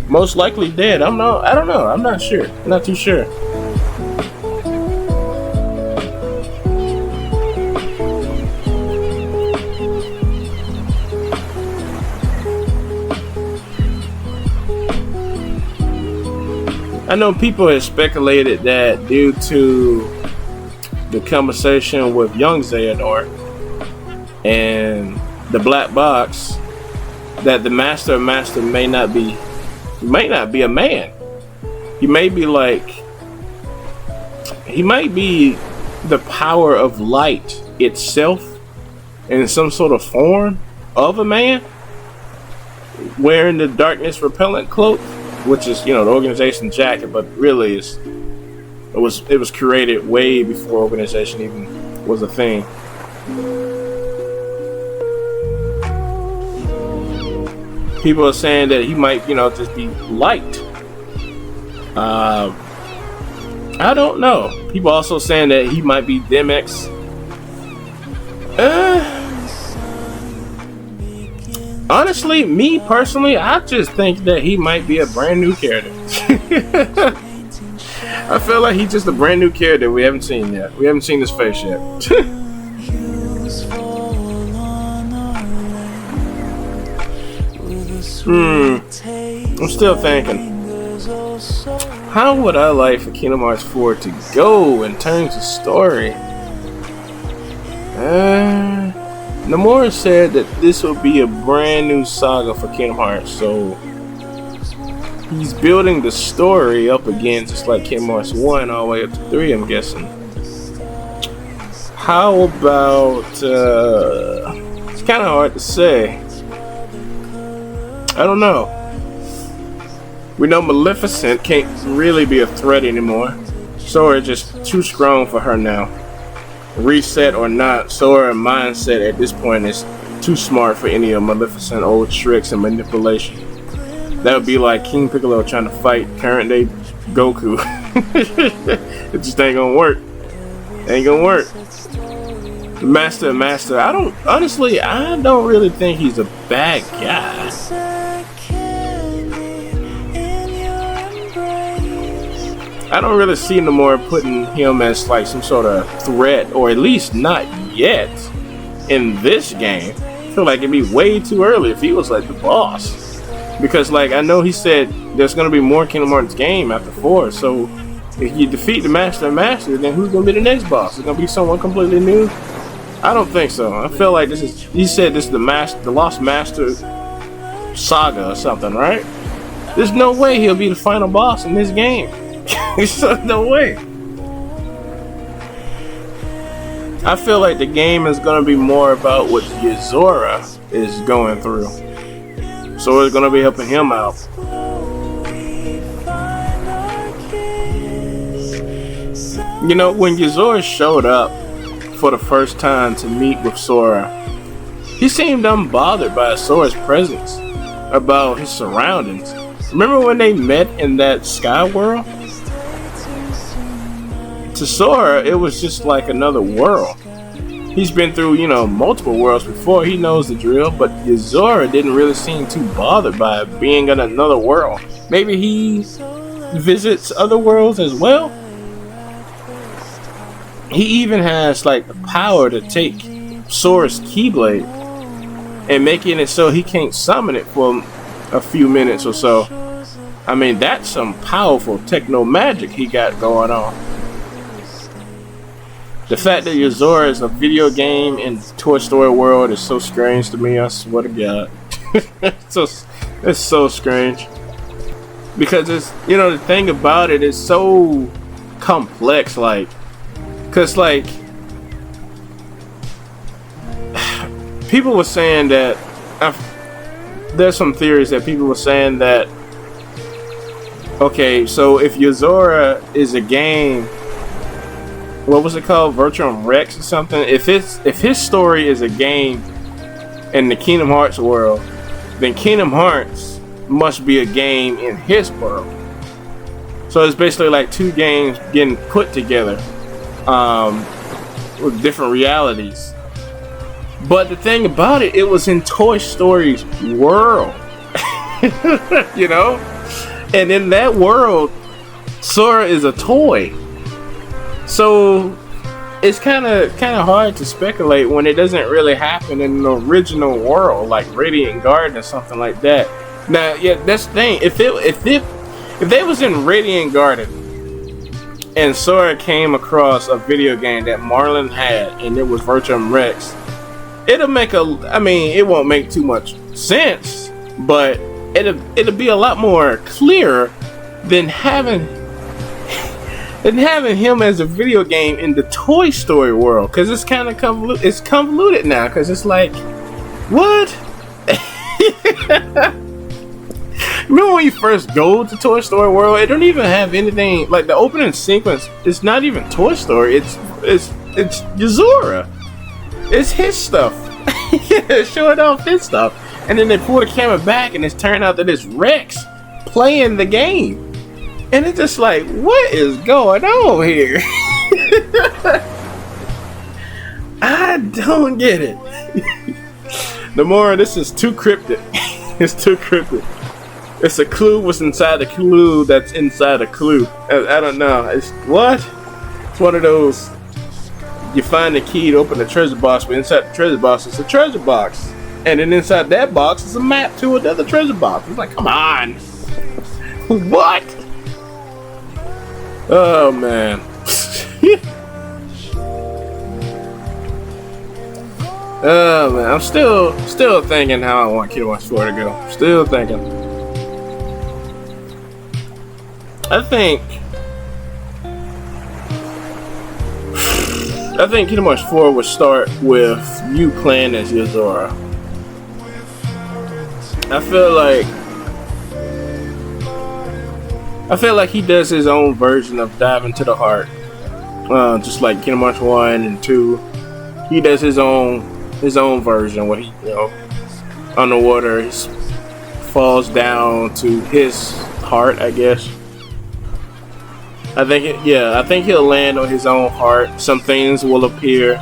Most likely dead. I don't know. I'm not sure. I'm not too sure. I know people have speculated that due to the conversation with young Xehanort and the black box, that the Master may not be a man. He might be the power of light itself in some sort of form of a man, wearing the darkness repellent cloak, which is, the organization jacket, but really is It was created way before organization even was a thing. People are saying that he might, just be liked. I don't know. People also saying that he might be DMX. Honestly, me personally, I just think that he might be a brand new character. I feel like he's just a brand new character we haven't seen yet. We haven't seen his face yet. I'm still thinking. How would I like for Kingdom Hearts 4 to go in terms of story? Nomura said that this will be a brand new saga for Kingdom Hearts, so he's building the story up again, just like Kingdom Hearts 1 all the way up to 3, I'm guessing. How about, it's kind of hard to say. I don't know. We know Maleficent can't really be a threat anymore. Sora is just too strong for her now. Reset or not, Sora's mindset at this point is too smart for any of Maleficent's old tricks and manipulation. That would be like King Piccolo trying to fight current day Goku. It just ain't gonna work. Ain't gonna work. Master, I don't really think he's a bad guy. I don't really see Nomura putting him as like some sort of threat, or at least not yet in this game. I feel like it'd be way too early if he was like the boss. Because like I know he said there's gonna be more Kingdom Hearts game after 4, so if you defeat the Master, then who's gonna be the next boss? Is it gonna be someone completely new? I don't think so. I feel like he said this is the Lost Master saga or something, right? There's no way he'll be the final boss in this game. No way. I feel like the game is going to be more about what Yozora is going through. So it's going to be helping him out. When Yozora showed up for the first time to meet with Sora, he seemed unbothered by Sora's presence, about his surroundings. Remember when they met in that sky world? To Sora, it was just like another world. He's been through, multiple worlds before. He knows the drill, but Yozora didn't really seem too bothered by being in another world. Maybe he visits other worlds as well? He even has like the power to take Sora's Keyblade and making it so he can't summon it for a few minutes or so. I mean, that's some powerful techno magic he got going on. The fact that Yozora is a video game in the Toy Story world is so strange to me, I swear to God. It's so strange. Because it's, the thing about it is so complex, people were saying that, there's some theories that people were saying that, okay, so if Yozora is a game, what was it called? Virtuum Rex or something? If his story is a game in the Kingdom Hearts world, then Kingdom Hearts must be a game in his world. So it's basically like two games getting put together with different realities. But the thing about it was in Toy Story's world. And in that world, Sora is a toy. So it's kind of hard to speculate when it doesn't really happen in the original world, like Radiant Garden or something like that. Now, yeah, that's the thing. If they was in Radiant Garden and Sora came across a video game that Marlon had and it was Virtuum Rex, it won't make too much sense, but it'll be a lot more clear than having him as a video game in the Toy Story world, because it's kind of convoluted. It's convoluted now, because it's like, what? Remember when you first go to Toy Story World? It don't even have anything like the opening sequence. It's not even Toy Story. It's Yuzora. It's his stuff. Yeah, showing off his stuff, and then they pull the camera back, and it's turned out that it's Rex playing the game, and it's just like, what is going on here? I don't get it. The more this is too cryptic. It's too cryptic. It's a clue what's inside the clue that's inside a clue. I don't know. It's what? It's one of those. You find the key to open the treasure box, but inside the treasure box is a treasure box, and then inside that box is a map to another treasure box. It's like, come on. What? Oh man. Oh man, I'm still thinking how I want Kingdom Hearts 4 to go. Still thinking. I think Kingdom Hearts 4 would start with you playing as Yuzora. I feel like he does his own version of Dive Into the Heart. Just like Kingdom Hearts 1 and 2. He does his own version where he, underwater, he falls down to his heart, I guess. I think he'll land on his own heart. Some things will appear,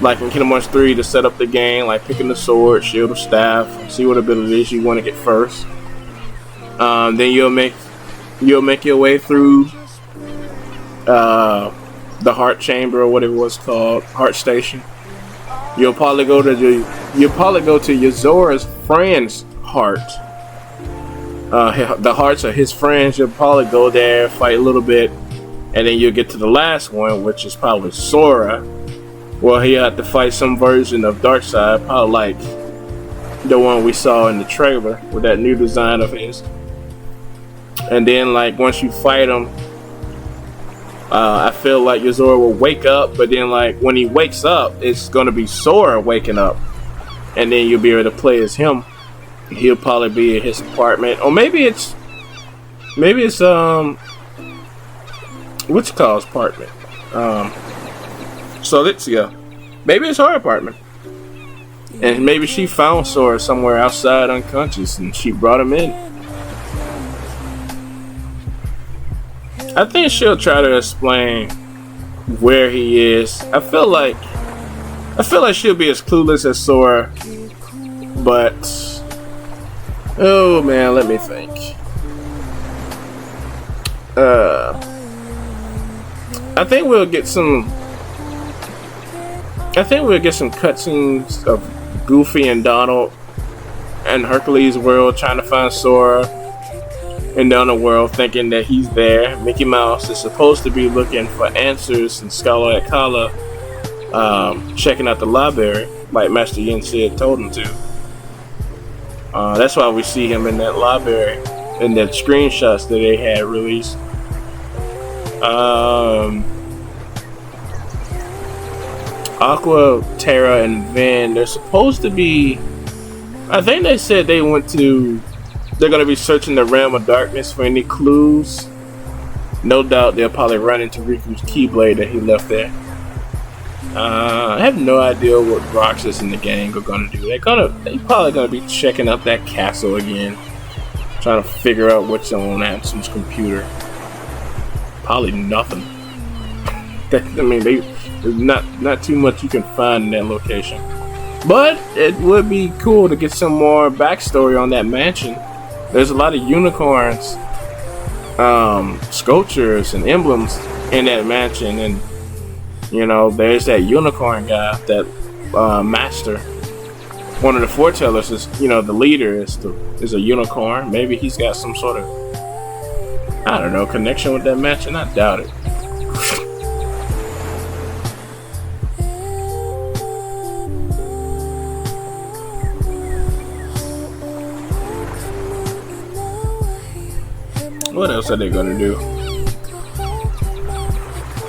like in Kingdom Hearts 3, to set up the game, like picking the sword, shield, or staff, see what abilities you want to get first. Then you'll make your way through the heart chamber, or whatever it was called, heart station. You'll probably go to Yuzora's friend's heart. The hearts are his friends. You'll probably go there, fight a little bit, and then you'll get to the last one, which is probably Sora. Well, he'll have to fight some version of Darkseid, probably like the one we saw in the trailer with that new design of his. And then, like, once you fight him, I feel like Yuzora will wake up, but then, like, when he wakes up, it's gonna be Sora waking up, and then you'll be able to play as him. He'll probably be in his apartment, or maybe it's what you call his apartment. So let's go. Maybe it's her apartment, and maybe she found Sora somewhere outside unconscious, and she brought him in. I think she'll try to explain where he is. I feel like she'll be as clueless as Sora, but oh man, let me think. I think we'll get some cutscenes of Goofy and Donald and Hercules' world trying to find Sora in the underworld, thinking that he's there. Mickey Mouse is supposed to be looking for answers, and Scholar Kala checking out the library, like Master Yin said told him to. That's why we see him in that library, in the screenshots that they had released. Aqua, Terra, and Vin, they're supposed to be, I think they said they're going to be searching the realm of darkness for any clues. No doubt they'll probably run into Riku's Keyblade that he left there. I have no idea what Roxas and the gang are gonna do. They're probably gonna be checking out that castle again, trying to figure out what's on Ansem's computer. Probably nothing. There's not too much you can find in that location. But it would be cool to get some more backstory on that mansion. There's a lot of unicorns, sculptures, and emblems in that mansion, and there's that unicorn guy, that master. One of the foretellers is, the leader is a unicorn. Maybe he's got some sort of, I don't know, connection with that mansion. I doubt it. What else are they gonna do?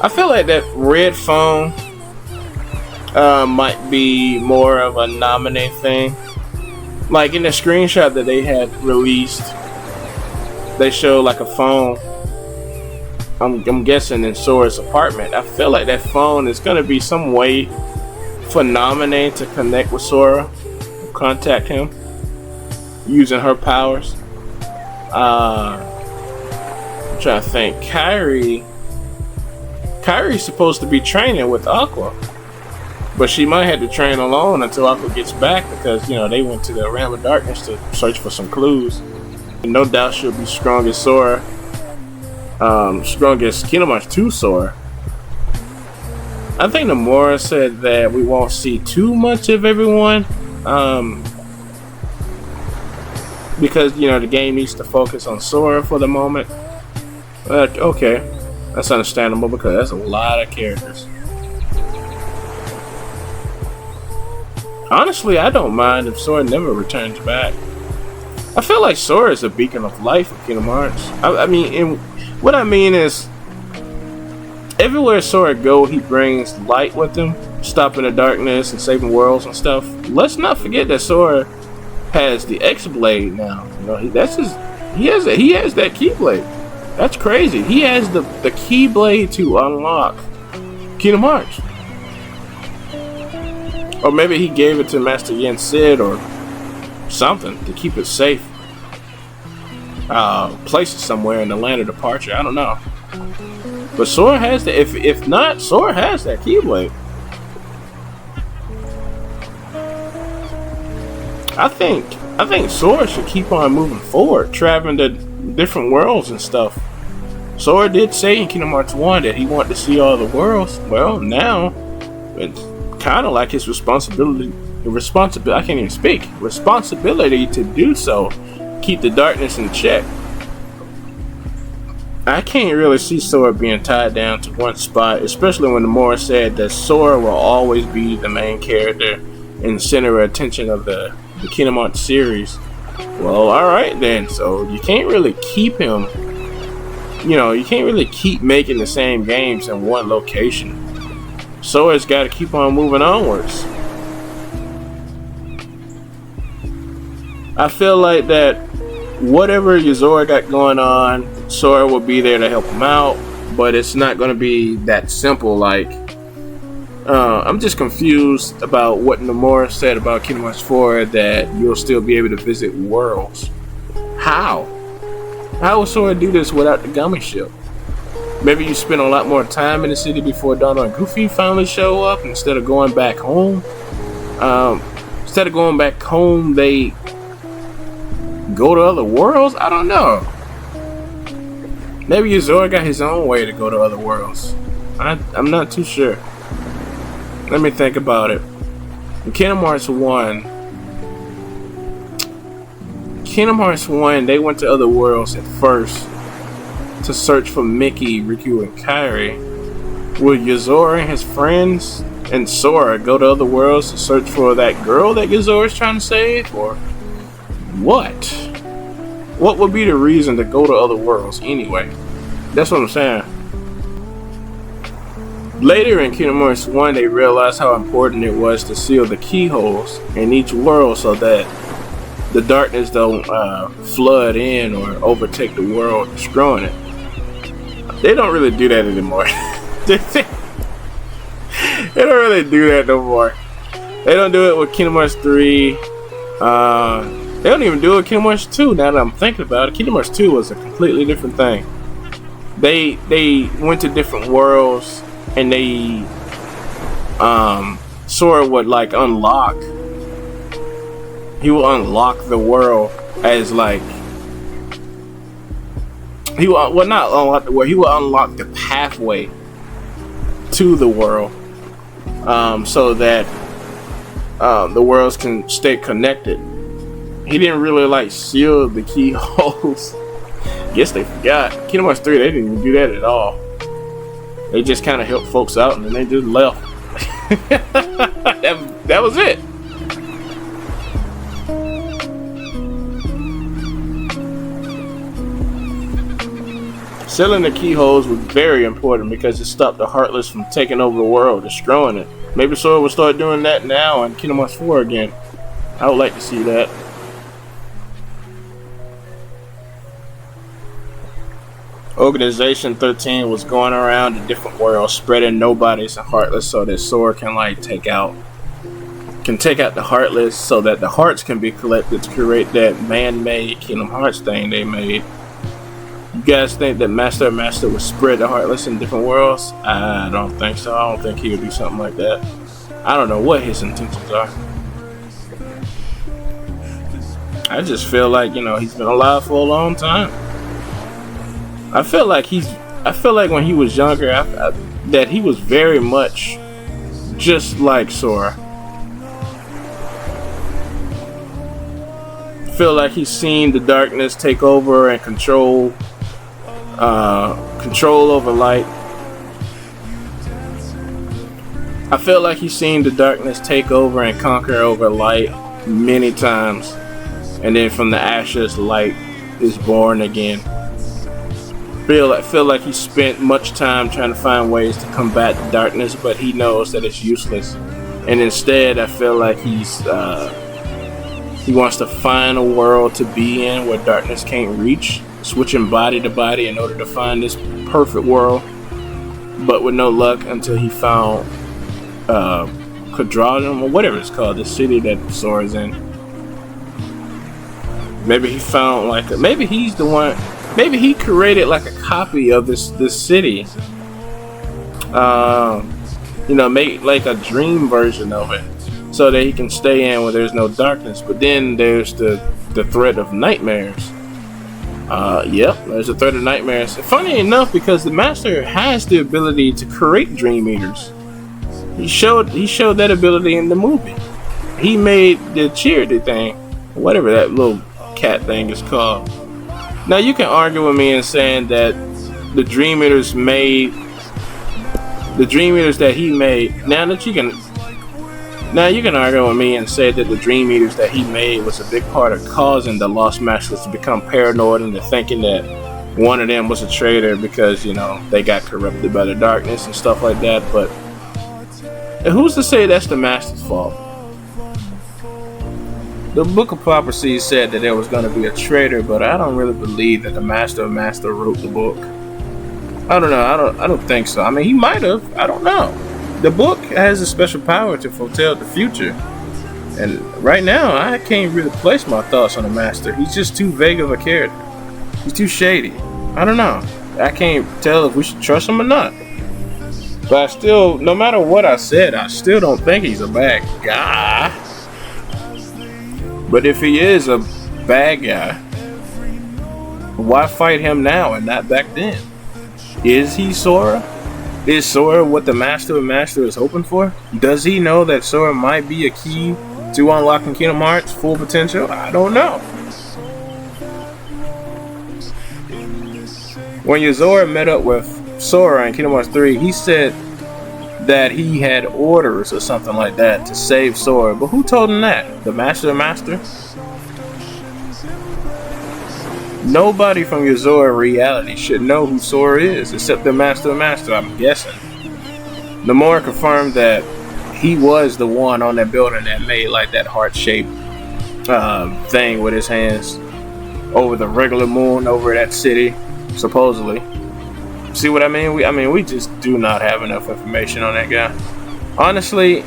I feel like that red phone might be more of a nominate thing. Like in the screenshot that they had released, they show like a phone. I'm guessing in Sora's apartment. I feel like that phone is gonna be some way for Naminé to connect with Sora, contact him using her powers. I'm trying to think. Kyrie's supposed to be training with Aqua, but she might have to train alone until Aqua gets back because they went to the realm of darkness to search for some clues. And no doubt she'll be strong as Sora, strong as Kingdom Hearts 2 Sora. I think Nomura said that we won't see too much of everyone, because the game needs to focus on Sora for the moment. But okay, that's understandable because that's a lot of characters. Honestly, I don't mind if Sora never returns back. I feel like Sora is a beacon of life for Kingdom Hearts. What I mean is, everywhere Sora go, he brings light with him, stopping the darkness and saving worlds and stuff. Let's not forget that Sora has the X Blade now. He has that Keyblade. That's crazy. He has the Keyblade to unlock Kingdom Hearts. Or maybe he gave it to Master Yen Sid or something to keep it safe. Place it somewhere in the land of departure. I don't know. But Sora has that. If not, Sora has that Keyblade. I think Sora should keep on moving forward, traveling to different worlds and stuff. Sora did say in Kingdom Hearts 1 that he wanted to see all the worlds. Well, now it's kind of like his responsibility. I can't even speak. Responsibility to do so. Keep the darkness in check. I can't really see Sora being tied down to one spot, especially when Nomura said that Sora will always be the main character and center of attention of the Kingdom Hearts series. Well, alright then. So you can't really keep him, you can't really keep making the same games in one location. Sora's got to keep on moving onwards. I feel like that whatever Yozora got going on, Sora will be there to help him out, but it's not going to be that simple. Like, I'm just confused about what Nomura said about Kingdom Hearts 4, that you'll still be able to visit worlds. How will Sora do this without the Gummy Ship? Maybe you spend a lot more time in the city before Donald and Goofy finally show up instead of going back home. They go to other worlds? I don't know. Maybe Yozora got his own way to go to other worlds. I'm not too sure. Let me think about it. In Kingdom Hearts 1, they went to other worlds at first to search for Mickey, Riku, and Kairi. Will Yozora and his friends and Sora go to other worlds to search for that girl that Yozora's trying to save? Or what? What would be the reason to go to other worlds anyway? That's what I'm saying. Later in Kingdom Hearts 1, they realized how important it was to seal the keyholes in each world so that the darkness don't flood in or overtake the world, destroying it. They don't really do that anymore. They don't really do that no more. They don't do it with Kingdom Hearts 3. They don't even do it with Kingdom Hearts 2. Now that I'm thinking about it, Kingdom Hearts 2 was a completely different thing. They went to different worlds, and they Sora would like unlock. He will unlock the world as like he will not unlock the world. He will unlock the pathway to the world, so that the worlds can stay connected. He didn't really like seal the keyholes. Guess they forgot. Kingdom Hearts 3, they didn't even do that at all. They just kind of helped folks out and then they just left. that was it. Sealing the keyholes was very important because it stopped the Heartless from taking over the world, destroying it. Maybe Sora will start doing that now in Kingdom Hearts 4 again. I would like to see that. Organization 13 was going around the different worlds, spreading nobodies and heartless, so that Sora can like take out the heartless, so that the hearts can be collected to create that man-made Kingdom Hearts thing they made. You guys think that Master would spread the heartless in different worlds? I don't think so. I don't think he would do something like that. I don't know what his intentions are. I just feel like, he's been alive for a long time. I feel like when he was younger, that he was very much just like Sora. I feel like he's seen the darkness take over and control over light. I feel like he's seen the darkness take over and conquer over light many times, and then from the ashes, light is born again. Feel like he spent much time trying to find ways to combat the darkness, but he knows that it's useless. And instead, I feel like he wants to find a world to be in where darkness can't reach, switching body to body in order to find this perfect world. But with no luck until he found Dragoon, or whatever it's called, the city that Sora's in. Maybe he found maybe he's the one. Maybe he created like a copy of this city. Make like a dream version of it, so that he can stay in where there's no darkness. But then there's the threat of nightmares. There's a threat of nightmares. Funny enough, because the Master has the ability to create Dream Eaters. He showed that ability in the movie. He made the charity thing, whatever that little cat thing is called. Now you can argue with me in saying that the Dream Eaters that he made. Now you can argue with me and say that the Dream Eaters that he made was a big part of causing the Lost Masters to become paranoid into thinking that one of them was a traitor because they got corrupted by the darkness and stuff like that. But who's to say that's the Master's fault? The Book of Prophecy said that there was going to be a traitor, but I don't really believe that the Master wrote the book. I don't know. I don't think so. I mean, he might have. I don't know. The book has a special power to foretell the future, and right now I can't really place my thoughts on the Master. He's just too vague of a character. He's too shady. I don't know. I can't tell if we should trust him or not. But I still, no matter what I said, I still don't think he's a bad guy. But if he is a bad guy, why fight him now and not back then? Is he Sora? Is Sora what the Master is hoping for? Does he know that Sora might be a key to unlocking Kingdom Hearts' full potential? I don't know. When Yozora met up with Sora in Kingdom Hearts 3, he said that he had orders or something like that to save Sora. But who told him that? The Master? Nobody from Yozora reality should know who Sora is except the Master, I'm guessing. Nomura confirmed that he was the one on that building that made like that heart-shaped thing with his hands over the regular moon over that city, supposedly. See what I mean? We just do not have enough information on that guy. Honestly,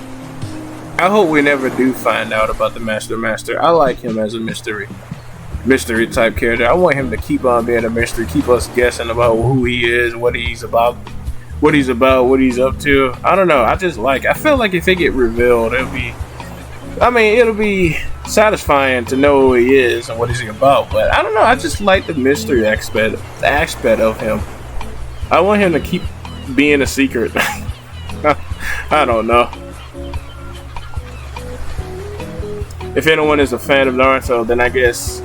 I hope we never do find out about the Master. I like him as a mystery type character. I want him to keep on being a mystery, keep us guessing about who he is, what he's about, what he's up to. I don't know. I feel like if it get revealed, it'll be satisfying to know who he is and what he's about. But I don't know. I just like the mystery aspect of him. I want him to keep being a secret. I don't know. If anyone is a fan of Naruto, then I guess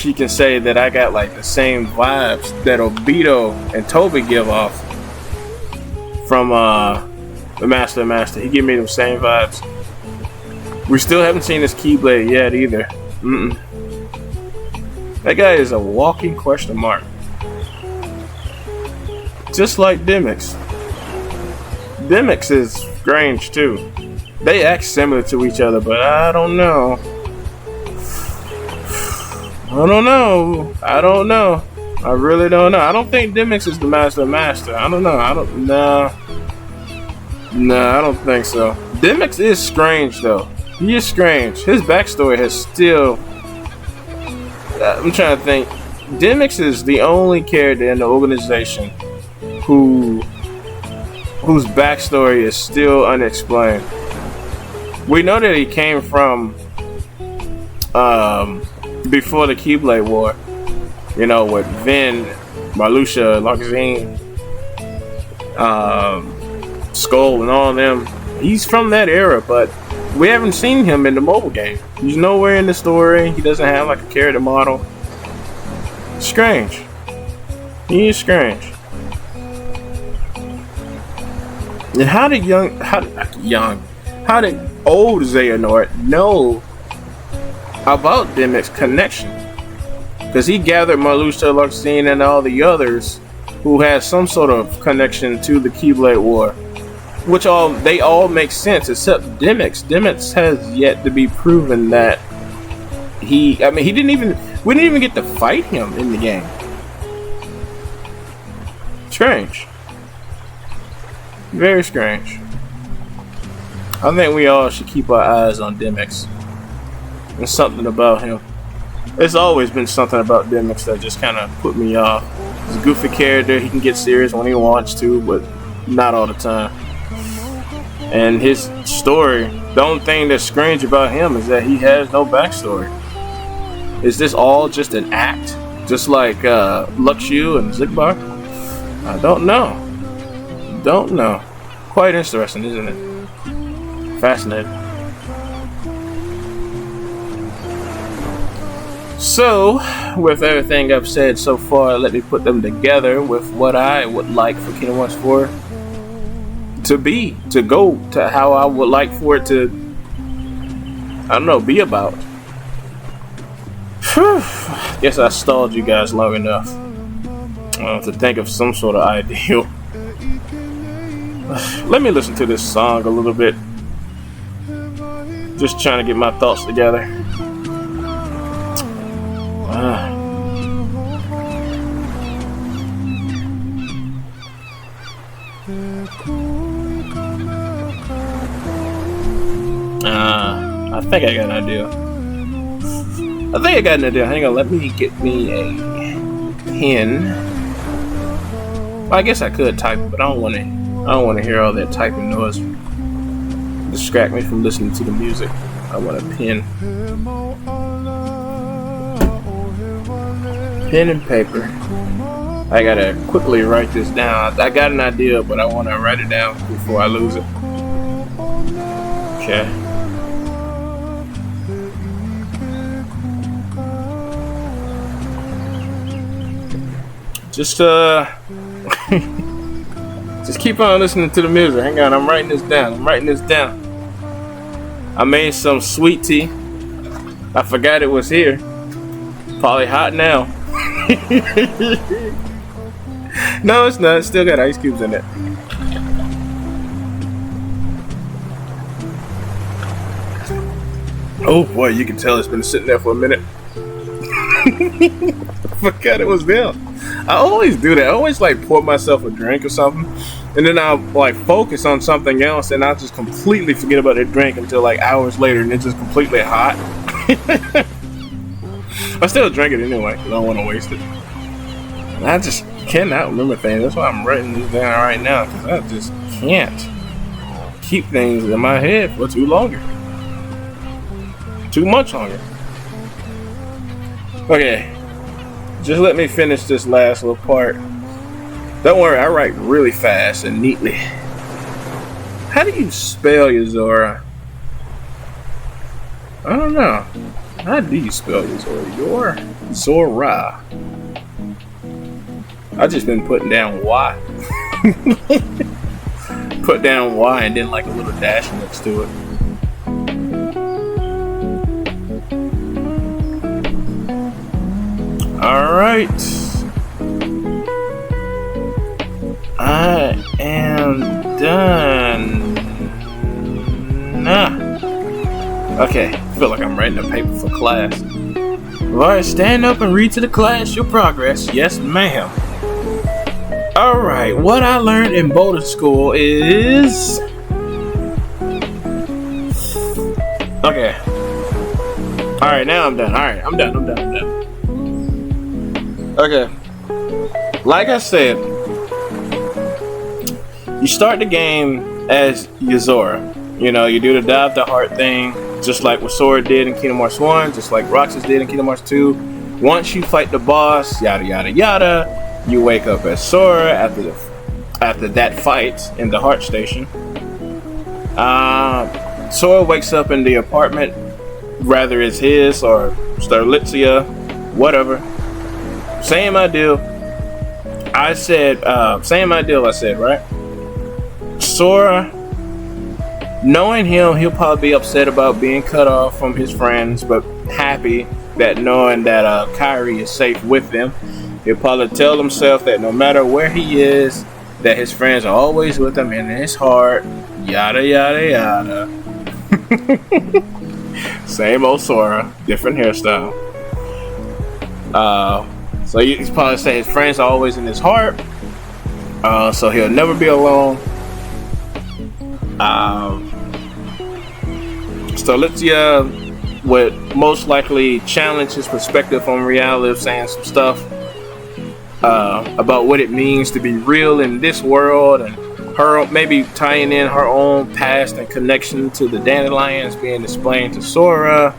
you can say that I got like the same vibes that Obito and Toby give off from the Master. He gave me them same vibes. We still haven't seen his Keyblade yet either. That guy is a walking question mark. Just like Demyx. Demyx is strange too. They act similar to each other, but I don't know. I really don't know. I don't think Demyx is the master. I don't know. Nah, I don't think so. Demyx is strange though. He is strange. His backstory has still. I'm trying to think. Demyx is the only character in the organization whose backstory is still unexplained. We know that he came from before the Keyblade War. You know, with Vin, Marluxia, Loxine, Skull, and all of them. He's from that era, but we haven't seen him in the mobile game. He's nowhere in the story. He doesn't have like a character model. Strange. He is strange. And how did old Xehanort know about Demyx's connection? Because he gathered Marluxia, Loxine, and all the others who had some sort of connection to the Keyblade War. Which they all make sense except Demyx. Demyx has yet to be proven that we didn't even get to fight him in the game. Strange. Very strange. I think we all should keep our eyes on Demyx. There's something about him. There's always been something about Demyx that just kind of put me off. He's a goofy character. He can get serious when he wants to, but not all the time. And his story, the only thing that's strange about him is that he has no backstory. Is this all just an act? Just like Luxu and Zigbar? I don't know. Quite interesting, isn't it? Fascinating. So, with everything I've said so far, let me put them together with what I would like for Kingdom Hearts 4 to go to how I would like for it to, be about. Guess I stalled you guys long enough to think of some sort of ideal. Let me listen to this song a little bit. Just trying to get my thoughts together. I think I got an idea. Hang on, let me get me a pen. Well, I guess I could type, but I don't want to hear all that typing noise. Distract me from listening to the music. I want a pen. Pen and paper. I gotta quickly write this down. I got an idea, but I want to write it down before I lose it. Okay. Just just keep on listening to the music. Hang on, I'm writing this down. I made some sweet tea. I forgot it was here. Probably hot now. No, it's not. It's still got ice cubes in it. Oh boy, you can tell it's been sitting there for a minute. Forgot it was there. I always do that. I always pour myself a drink or something, and then I'll focus on something else, and I'll just completely forget about the drink until hours later, and it's just completely hot. I still drink it anyway because I don't want to waste it. And I just cannot remember things. That's why I'm writing this down right now, because I just can't keep things in my head for too much longer. Okay. Just let me finish this last little part. Don't worry, I write really fast and neatly. How do you spell your Zora? I don't know. How do you spell your Zora? Your Zora. I just been putting down Y. Put down Y and then a little dash next to it. Alright. I am done. Okay, I feel like I'm writing a paper for class. Alright, stand up and read to the class your progress. Yes, ma'am. Alright, what I learned in boating school is... Okay. Alright, now I'm done. Alright, I'm done. Okay. Like I said, you start the game as Sora. You know, you do the dive the heart thing, just like what Sora did in Kingdom Hearts 1, just like Roxas did in Kingdom Hearts 2. Once you fight the boss, yada yada yada, you wake up as Sora after that fight in the heart station. Sora wakes up in the apartment, rather it's his or Starlitzia, whatever. Same ideal. I said, right? Sora, knowing him, he'll probably be upset about being cut off from his friends, but happy that knowing that Kairi is safe with them. He'll probably tell himself that no matter where he is, that his friends are always with him and in his heart. Yada yada yada. Same old Sora, different hairstyle. So he's probably say his friends are always in his heart. So he'll never be alone. Starlitzia would most likely challenge his perspective on reality, saying some stuff about what it means to be real in this world, and her maybe tying in her own past and connection to the dandelions being explained to Sora,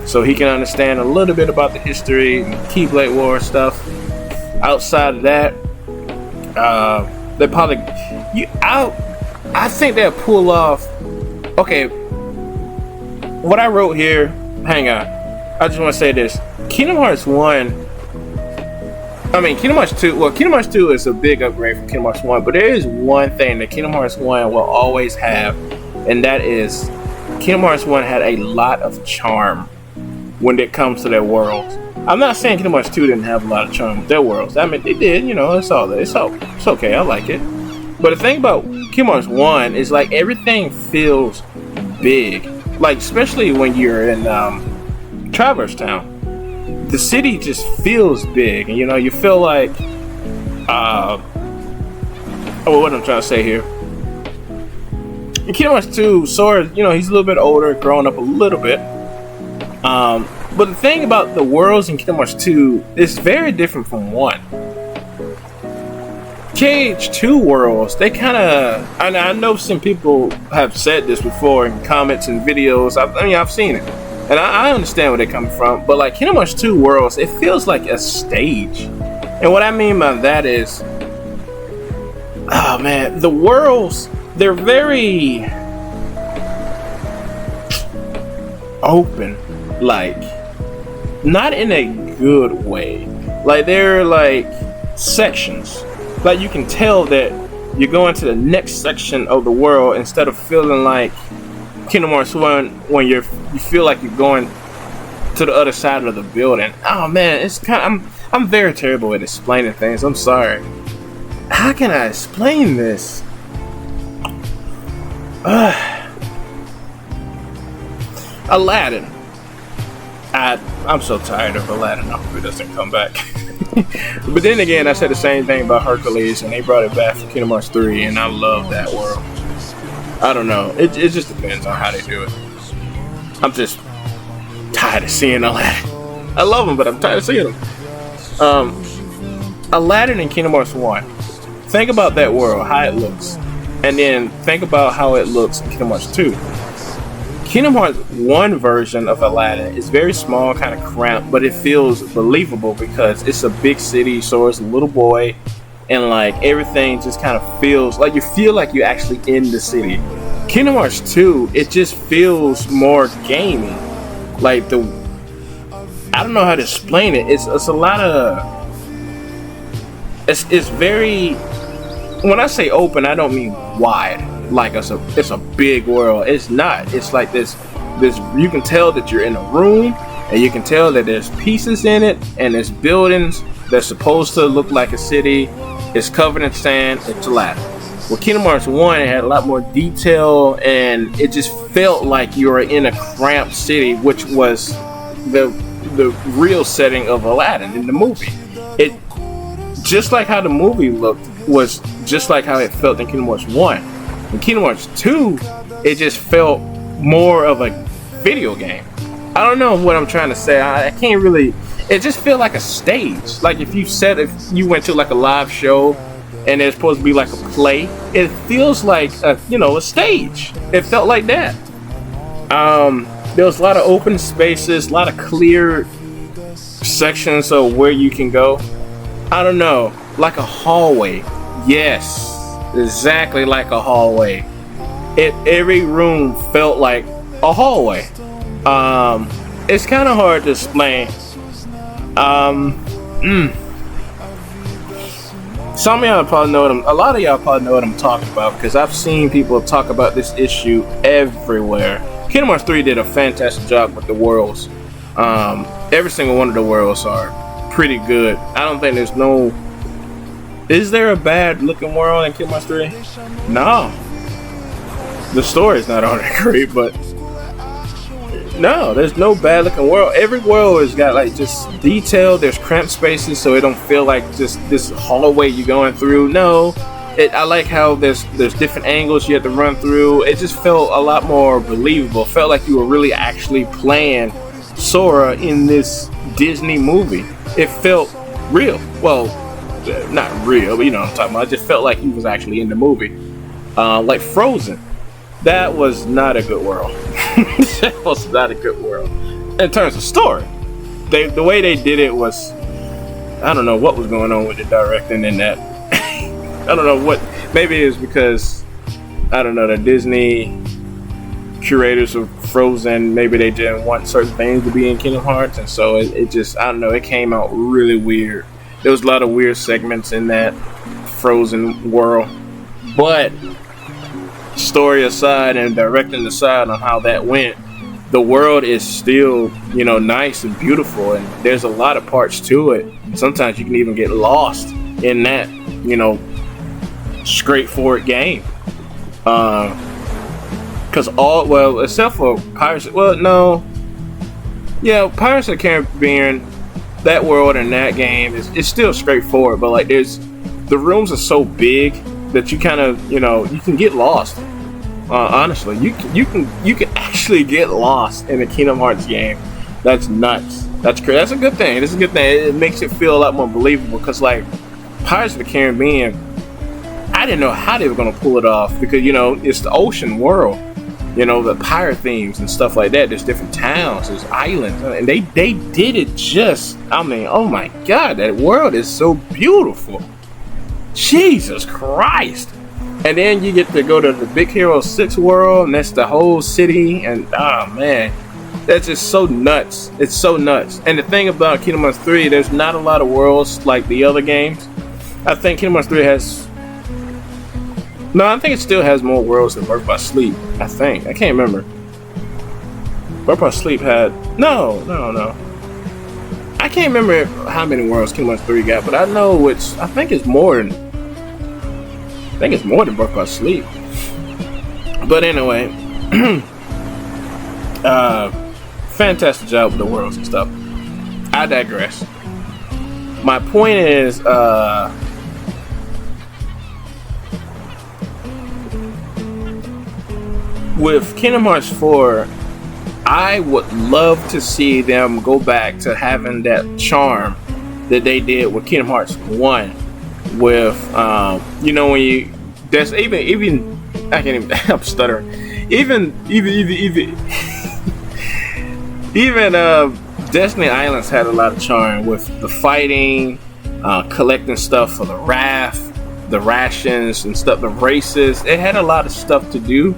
so he can understand a little bit about the history and Keyblade War stuff. Outside of that, they probably I think they'll pull off. Okay, what I wrote here. Hang on, I just want to say this: Kingdom Hearts 1. Kingdom Hearts 2. Well, Kingdom Hearts 2 is a big upgrade from Kingdom Hearts 1, but there is one thing that Kingdom Hearts 1 will always have, and that is Kingdom Hearts 1 had a lot of charm when it comes to their worlds. I'm not saying Kingdom Hearts 2 didn't have a lot of charm with their worlds. I mean, they did. You know, it's all there. It's okay. I like it. But the thing about Kingdom Hearts 1 is like everything feels big. Like especially when you're in Traverse Town. The city just feels big, and you know, you feel like what I'm trying to say here. In Kingdom Hearts 2, Sora, you know, he's a little bit older, grown up a little bit. But the thing about the worlds in Kingdom Hearts 2 is very different from 1. KH2 worlds, they kind of, I know some people have said this before in comments and videos. I've seen it. And I understand where they're coming from, but like Kingdom Hearts 2 worlds, it feels like a stage. And what I mean by that is, oh man, the worlds, they're very open, like not in a good way. Like they're like sections. Like you can tell that you're going to the next section of the world instead of feeling like Kingdom Hearts 1 when you feel like you're going to the other side of the building. Oh man, it's kind of, I'm very terrible at explaining things. I'm sorry. How can I explain this? Aladdin. I'm so tired of Aladdin. I hope it doesn't come back. But then again, I said the same thing about Hercules, and they brought it back for Kingdom Hearts 3, and I love that world. I don't know. It just depends on how they do it. I'm just tired of seeing Aladdin. I love him, but I'm tired of seeing him. Aladdin in Kingdom Hearts 1. Think about that world, how it looks. And then think about how it looks in Kingdom Hearts 2. Kingdom Hearts 1 version of Aladdin is very small, kind of cramped, but it feels believable because it's a big city, so it's a little boy. And like everything just kind of feels like you feel like you're actually in the city. Kingdom Hearts 2, it just feels more gamey. Like I don't know how to explain it. It's a lot of. It's very. When I say open, I don't mean wide. Like it's a big world. It's not. It's like this. You can tell that you're in a room, and you can tell that there's pieces in it, and there's buildings that's supposed to look like a city. It's covered in sand. It's Aladdin. Well, Kingdom Hearts 1 had a lot more detail, and it just felt like you were in a cramped city, which was the real setting of Aladdin in the movie. It just like how the movie looked was just like how it felt in Kingdom Hearts 1. In Kingdom Hearts 2, it just felt more of a video game. I don't know what I'm trying to say. I can't really. It just felt like a stage. Like if you went to like a live show and there's supposed to be like a play, it feels like a stage. It felt like that. There was a lot of open spaces, a lot of clear sections of where you can go. I don't know, like a hallway. Yes, exactly like a hallway. Every room felt like a hallway. It's kind of hard to explain. Some of y'all probably know a lot of y'all probably know what I'm talking about because I've seen people talk about this issue everywhere. Kingdom Hearts 3 did a fantastic job with the worlds. Every single one of the worlds are pretty good. I don't think there's no. Is there a bad looking world in Kingdom Hearts 3? No. The story's not all that great, but no, there's no bad looking world. Every world has got like just detail. There's cramped spaces, so it don't feel like just this hallway you're going through. No, I like how there's different angles you have to run through. It just felt a lot more believable. Felt like you were really actually playing Sora in this Disney movie. It felt real. Well, not real, but you know what I'm talking about. It just felt like he was actually in the movie. Like Frozen. That was not a good world. That was not a good world. In terms of story, the way they did it was, I don't know what was going on with the directing in that. I don't know what. Maybe it was because I don't know the Disney curators of Frozen. Maybe they didn't want certain things to be in Kingdom Hearts, and so it just I don't know. It came out really weird. There was a lot of weird segments in that Frozen world, but story aside and directing aside on how that went, the world is still nice and beautiful, and there's a lot of parts to it. Sometimes you can even get lost in that straightforward game, because except for Pirates of the Caribbean, that world in that game is still straightforward, but like the rooms are so big that you kind of you can get lost. Honestly, you can actually get lost in a Kingdom Hearts game. That's nuts. That's crazy. That's a good thing. This is a good thing. It makes it feel a lot more believable because like Pirates of the Caribbean, I didn't know how they were gonna pull it off because it's the ocean world. The pirate themes and stuff like that. There's different towns, there's islands, and they did it just. I mean, oh my God, that world is so beautiful. Jesus Christ. And then you get to go to the Big Hero 6 world, and that's the whole city, and oh man, that's just so nuts. It's so nuts. And the thing about Kingdom Hearts 3, there's not a lot of worlds like the other games. I think Kingdom Hearts 3 I think it still has more worlds than Birth by Sleep. I think. I can't remember. Birth by Sleep had no. I can't remember how many worlds Kingdom Hearts 3 got, but I know I think it's more than Birth by Sleep. But anyway, fantastic job with the worlds and stuff. I digress. My point is, with Kingdom Hearts 4, I would love to see them go back to having that charm that they did with Kingdom Hearts 1. With when you that's even I can't even I'm stuttering even Destiny Islands had a lot of charm with the fighting, collecting stuff for the raft, the rations and stuff, the races. It had a lot of stuff to do.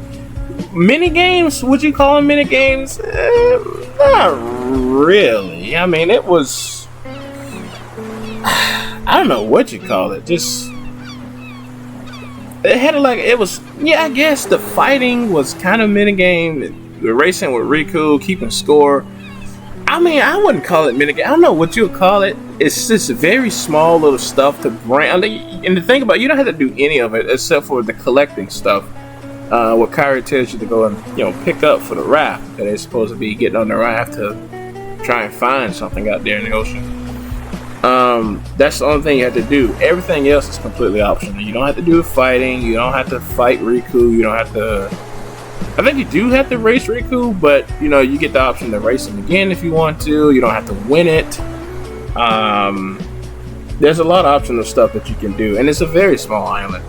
Mini games, would you call them mini games? Not really. I mean, it was, I don't know what you call it. Just it had I guess the fighting was kind of minigame. The racing with Riku, keeping score. I mean, I wouldn't call it minigame. I don't know what you would call it. It's just very small little stuff to bring. And the thing about it, you don't have to do any of it except for the collecting stuff. What Kyrie tells you to go and pick up for the raft that they're supposed to be getting on the raft to try and find something out there in the ocean. That's the only thing you have to do. Everything else is completely optional. You don't have to do the fighting. You don't have to fight Riku. You don't have to. I think you do have to race Riku, but you get the option to race him again if you want to. You don't have to win it. There's a lot of optional stuff that you can do, and it's a very small island,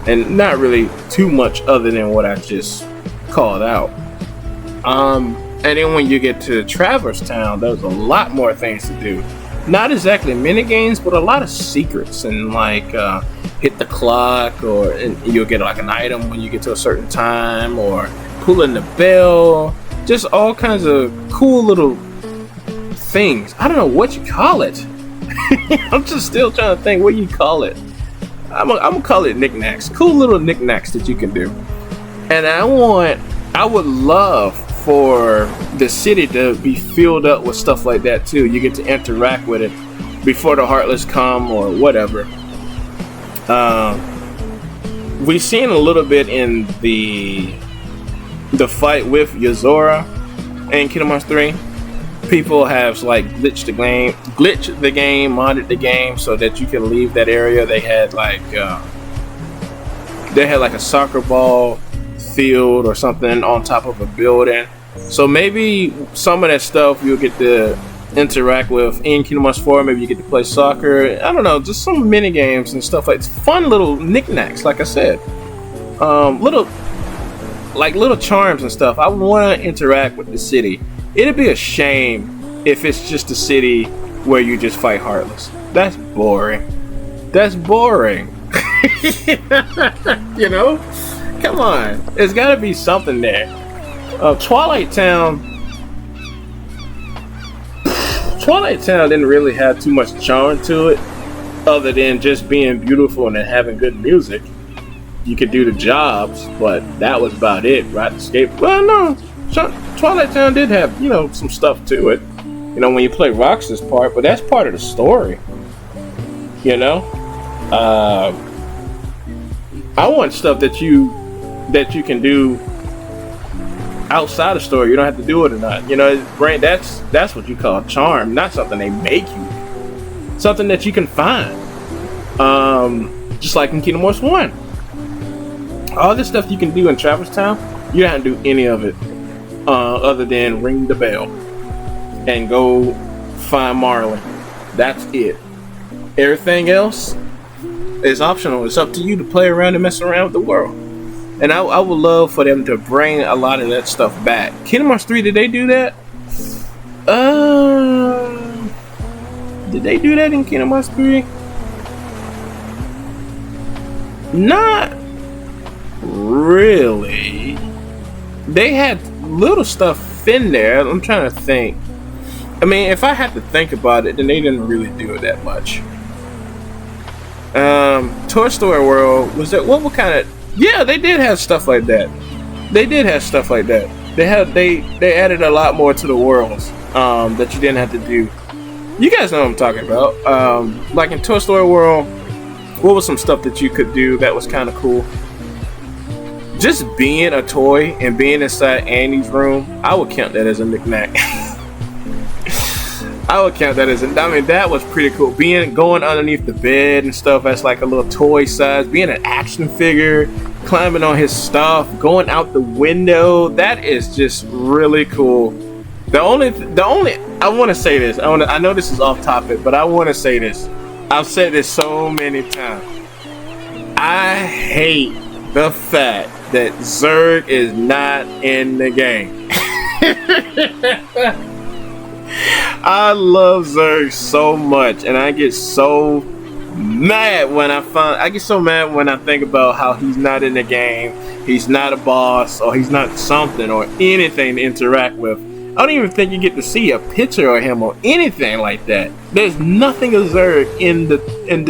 and not really too much other than what I just called out. And then when you get to Traverse Town, there's a lot more things to do. Not exactly mini games, but a lot of secrets, and like hit the clock, and you'll get like an item when you get to a certain time, or pulling the bell. Just all kinds of cool little things. I don't know what you call it. I'm just still trying to think what you call it. I'm gonna call it knickknacks. Cool little knickknacks that you can do. And I would love for the city to be filled up with stuff like that too. You get to interact with it before the Heartless come or whatever. We've seen a little bit in the fight with Yozora in Kingdom Hearts 3. People have like glitched the game, modded the game so that you can leave that area. They had like a soccer ball field or something on top of a building. So maybe some of that stuff you'll get to interact with in Kingdom Hearts 4. Maybe you get to play soccer. I don't know, just some mini games and stuff like fun little knickknacks. Like I said, little charms and stuff. I want to interact with the city. It'd be a shame if it's just a city where you just fight Heartless. That's boring. Come on. There's got to be something there. Twilight Town didn't really have too much charm to it, other than just being beautiful and having good music. You could do the jobs, but that was about it. Right? Escape. Well, no. Twilight Town did have, some stuff to it. When you play Roxas part, but that's part of the story. I want stuff that you can do outside the story. You don't have to do it or not. That's what you call charm, not something they make you. Something that you can find. Just like in Kingdom Hearts 1. All this stuff you can do in Traverse Town, you don't have to do any of it. Other than ring the bell and go find Marley. That's it. Everything else is optional. It's up to you to play around and mess around with the world. And I would love for them to bring a lot of that stuff back. Kingdom Hearts 3, did they do that? Did they do that in Kingdom Hearts 3? Not really. They had little stuff in there. I'm trying to think. I mean, if I had to think about it, then they didn't really do it that much. Toy Story World, was that what kind of? Yeah, they did have stuff like that. They added a lot more to the worlds that you didn't have to do. You guys know what I'm talking about. Like in Toy Story World, what was some stuff that you could do that was kind of cool? Just being a toy and being inside Annie's room, I would count that as a knick-knack. That was pretty cool. Going underneath the bed and stuff, that's like a little toy size. Being an action figure, climbing on his stuff, going out the window, that is just really cool. The only, I want to say this. I know this is off topic, but I want to say this. I've said this so many times. I hate the fact that Zurg is not in the game. I love Zurg so much, and I get so mad when I think about how he's not in the game. He's not a boss, or he's not something or anything to interact with. I don't even think you get to see a picture of him or anything like that. There's nothing of Zurg in the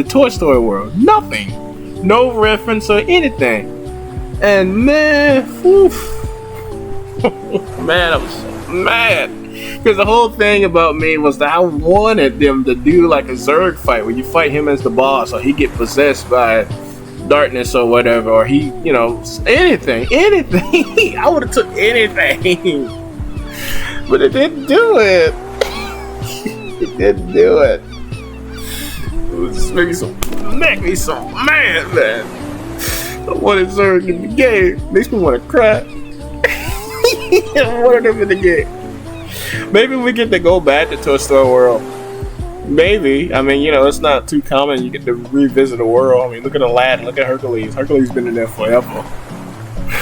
Toy Story world. Nothing. No reference or anything. And man, man, I was so mad. Because the whole thing about me was that I wanted them to do like a Zurg fight where you fight him as the boss, or he get possessed by darkness or whatever, or he, anything. I would have took anything. But it didn't do it. Didn't do it. Just make me so mad, man. I wanted Zurg in the game. Makes me want to cry. I wanted him in the game. Maybe we get to go back to Toy Story World. Maybe. I mean, it's not too common. You get to revisit the world. I mean, look at Aladdin. Look at Hercules. Hercules been in there forever.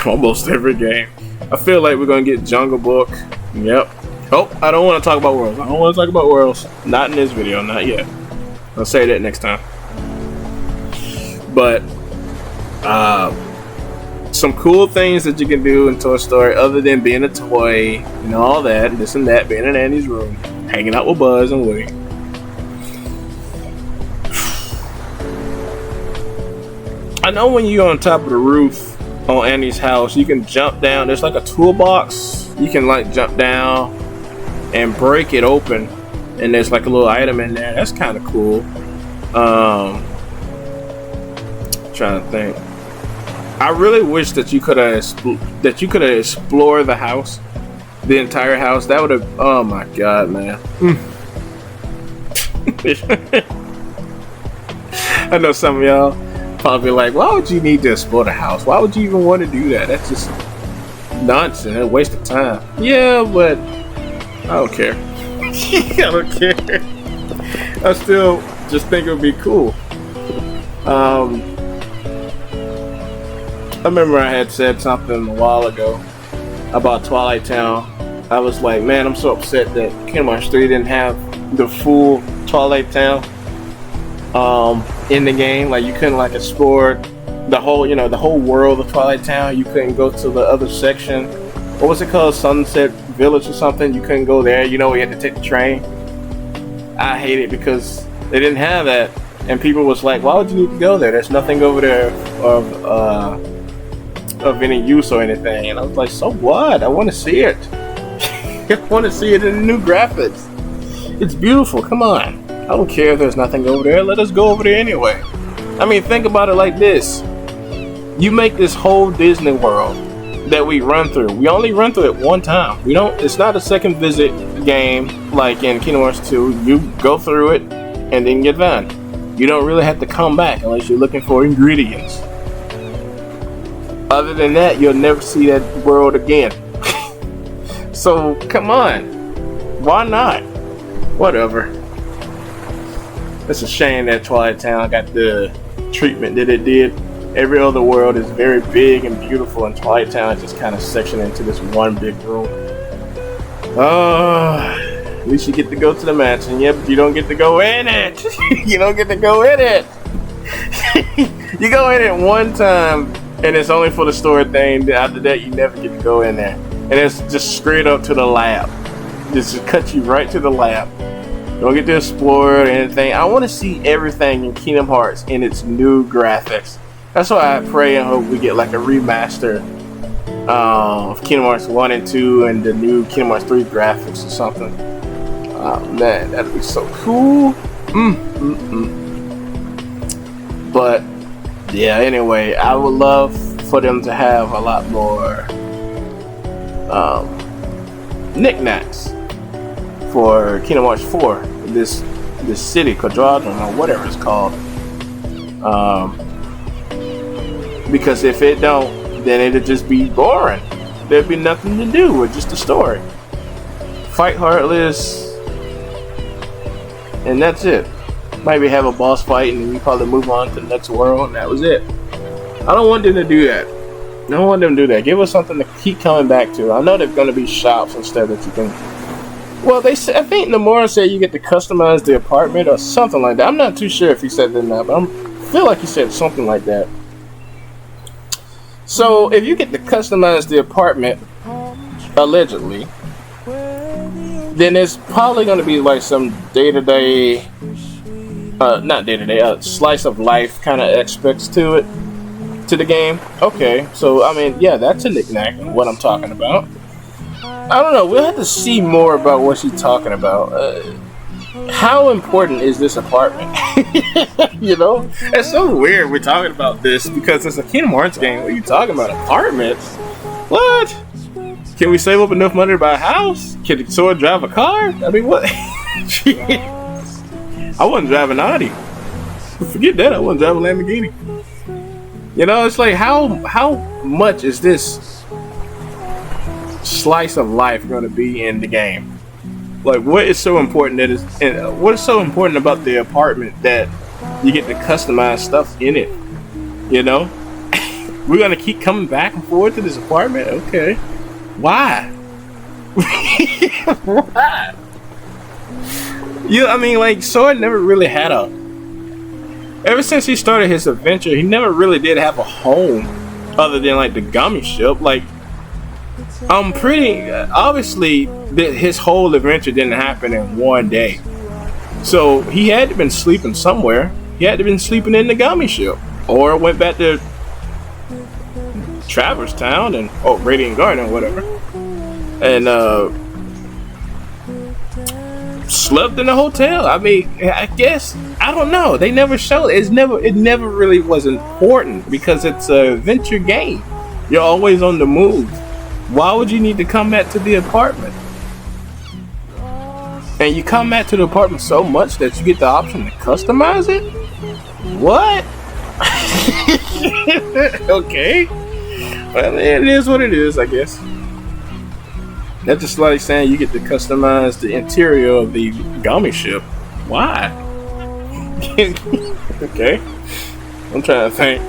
Almost every game. I feel like we're going to get Jungle Book. Yep. Oh, I don't want to talk about worlds. Not in this video. Not yet. I'll say that next time. But, some cool things that you can do in Toy Story other than being a toy and all that, this and that, being in Andy's room, hanging out with Buzz and Woody. I know when you're on top of the roof on Andy's house, you can jump down. There's like a toolbox. You can like jump down and break it open, and there's like a little item in there. That's kind of cool. Trying to think. I really wish that you could have explored the house, the entire house. That would have. Oh my god, man! I know some of y'all probably like, why would you need to explore the house? Why would you even want to do that? That's just nonsense. A waste of time. Yeah, but I don't care. I don't care. I still just think it would be cool. I remember I had said something a while ago about Twilight Town. I was like, man, I'm so upset that Kingdom Hearts 3 didn't have the full Twilight Town in the game. Like, you couldn't like explore the whole world of Twilight Town. You couldn't go to the other section. What was it called? Sunset Village or something? You couldn't go there. You had to take the train. I hate it because they didn't have that. And people was like, why would you need to go there? There's nothing over there of any use or anything. And I was like, so what? I want to see it. I want to see it in the new graphics. It's beautiful. Come on. I don't care if there's nothing over there. Let us go over there anyway. I mean, think about it like this. You make this whole Disney World that we run through. We only run through it one time. It's not a second visit game like in Kingdom Hearts 2. You go through it and then get done. You don't really have to come back unless you're looking for ingredients. Other than that, you'll never see that world again. So, come on. Why not? Whatever. It's a shame that Twilight Town got the treatment that it did. Every other world is very big and beautiful, and Twilight Town is just kind of sectioned into this one big room. At least you get to go to the mansion. Yeah, but you don't get to go in it. You don't get to go in it. You go in it one time, and it's only for the story thing. After that, you never get to go in there. And it's just straight up to the lab. Just cut you right to the lab. Don't get to explore or anything. I want to see everything in Kingdom Hearts in its new graphics. That's why I pray and hope we get like a remaster of Kingdom Hearts 1 and 2 and the new Kingdom Hearts 3 graphics or something. Oh man, that'd be so cool. But yeah, anyway, I would love for them to have a lot more knickknacks for Kingdom Hearts 4. This city, Quadradron, or whatever it's called. Because if it don't, then it'll just be boring. There'd be nothing to do with just the story. Fight Heartless, and that's it. Maybe have a boss fight, and then we probably move on to the next world, and that was it. I don't want them to do that. I don't want them to do that. Give us something to keep coming back to. I know there's going to be shops instead that you can. Well, I think Nomura said you get to customize the apartment or something like that. I'm not too sure if he said that or not, but I feel like he said something like that. So if you get to customize the apartment, allegedly, then it's probably going to be like some day-to-day, not day-to-day, slice of life kind of aspects to it, to the game. Okay, so I mean, yeah, that's a knick-knack, what I'm talking about. I don't know, we'll have to see more about what she's talking about. How important is this apartment? It's so weird we're talking about this because it's a Kingdom Hearts game. What are you talking about? Apartments? What? Can we save up enough money to buy a house? Can Sora drive a car? I mean, what? I wasn't driving Audi. Forget that. I wasn't driving Lamborghini. You know, it's like how much is this slice of life going to be in the game? Like, what is so important what is so important about the apartment that you get to customize stuff in it? You know, we're gonna keep coming back and forth to this apartment. Okay, why? Why? Yeah, I mean, like, Sora never really had ever since he started his adventure, he never really did have a home other than like the gummy ship. Like, I'm pretty obviously that his whole adventure didn't happen in one day. So he had to been sleeping somewhere. He had to been sleeping in the gummy ship, or went back to Traverse Town and Radiant Garden or whatever, and slept in a hotel. I mean, I guess, I don't know. They never showed it. It never really was important because it's an adventure game. You're always on the move. Why would you need to come back to the apartment? And you come back to the apartment so much that you get the option to customize it? What? Okay. Well, it is what it is, I guess. That's just like saying you get to customize the interior of the gummy ship. Why? Okay. I'm trying to think.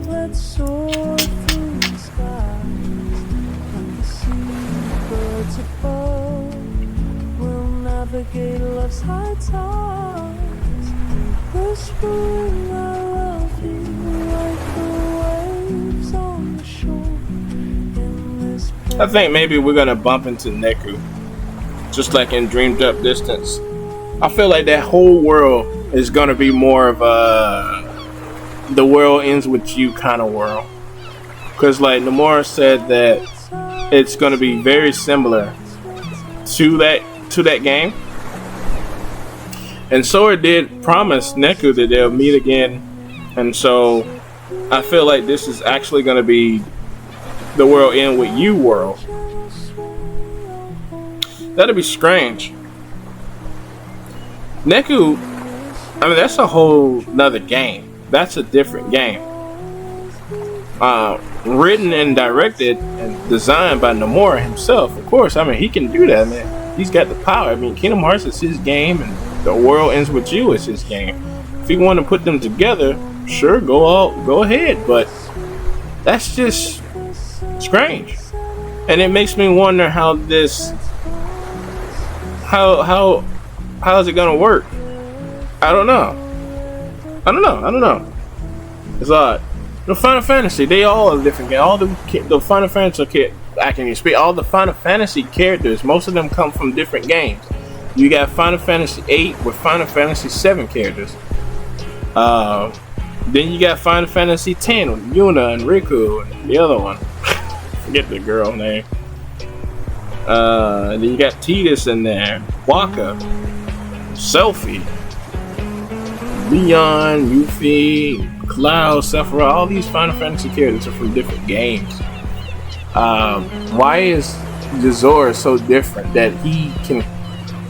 Let's soar through the sky. Like the seabirds above. We'll navigate love's high tides. Whispering I love you like the waves on the shore. I think maybe we're gonna bump into Neku, just like in Dreamed Up Distance. I feel like that whole world is gonna be more of the world ends with you kind of world, because like Nomura said that it's gonna be very similar to that game, and Sora did promise Neku that they'll meet again, and so I feel like this is actually gonna be the world end with you world. That'd be strange. Neku, I mean, that's a whole nother game. That's a different game. Written and directed and designed by Nomura himself. Of course, I mean, he can do that, man. He's got the power. I mean, Kingdom Hearts is his game, and The World Ends With You is his game. If you want to put them together, sure, go ahead. But that's just strange, and it makes me wonder how is it gonna work? I don't know. It's odd. The Final Fantasy, they all are different games. All the Final Fantasy, I can even speak. All the Final Fantasy characters, most of them come from different games. You got Final Fantasy 8 with Final Fantasy 7 characters. Then you got Final Fantasy 10 with Yuna and Riku and the other one. Forget the girl name. Then you got Tidus in there, Waka, Selphie, Leon, Yuffie, Cloud, Sephiroth. All these Final Fantasy characters are from different games. Why is Jazor so different that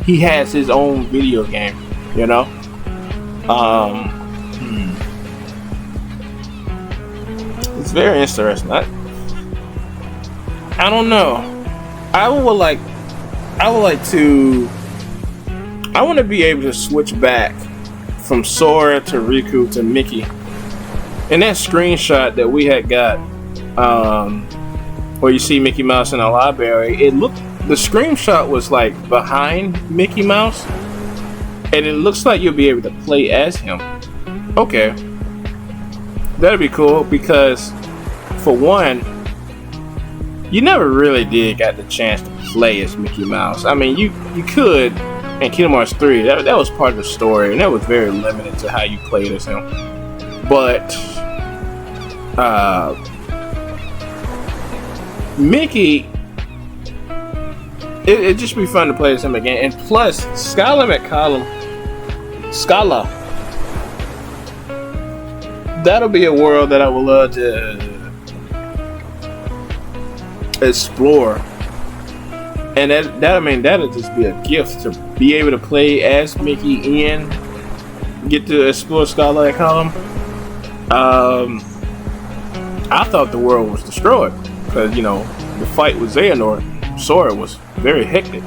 he has his own video game? You know. It's very interesting. I don't know. I want to be able to switch back from Sora to Riku to Mickey. And that screenshot that we had got, where you see Mickey Mouse in a library, the screenshot was like behind Mickey Mouse, and it looks like you'll be able to play as him. Okay, that'd be cool, because for one, you never really did got the chance to play as Mickey Mouse. I mean, you could in Kingdom Hearts 3. That was part of the story, and that was very limited to how you played as him. But Mickey, it'd just be fun to play as him again. And plus, Scala, that'll be a world that I would love to explore. And that I mean, that'll just be a gift to be able to play as Mickey and get to explore Skylight Column. I thought the world was destroyed because the fight with Xehanort, Sora was very hectic.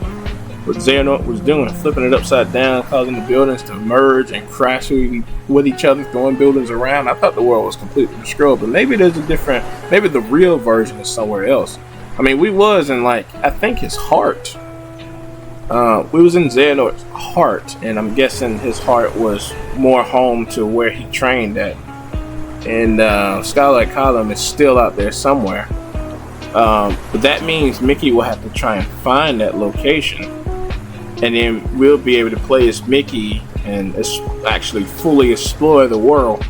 What Xehanort was doing, flipping it upside down, causing the buildings to merge and crash with each other, throwing buildings around. I thought the world was completely destroyed, but maybe maybe the real version is somewhere else. I mean, we was in I think his heart. We was in Xehanort's heart, and I'm guessing his heart was more home to where he trained at. And Skylight Column is still out there somewhere. But that means Mickey will have to try and find that location. And then we'll be able to play as Mickey and actually fully explore the world.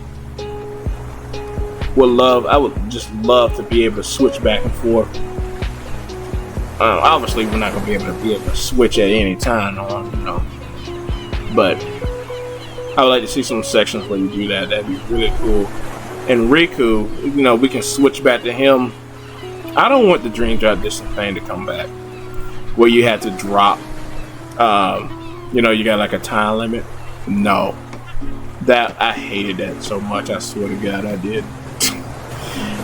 I would just love to be able to switch back and forth. Obviously, we're not going to be able to switch at any time, but I would like to see some sections where you do that. That'd be really cool. And Riku, we can switch back to him. I don't want the Dream Drop Distance thing to come back, where you have to drop. You got like a time limit. No, I hated that so much. I swear to God, I did.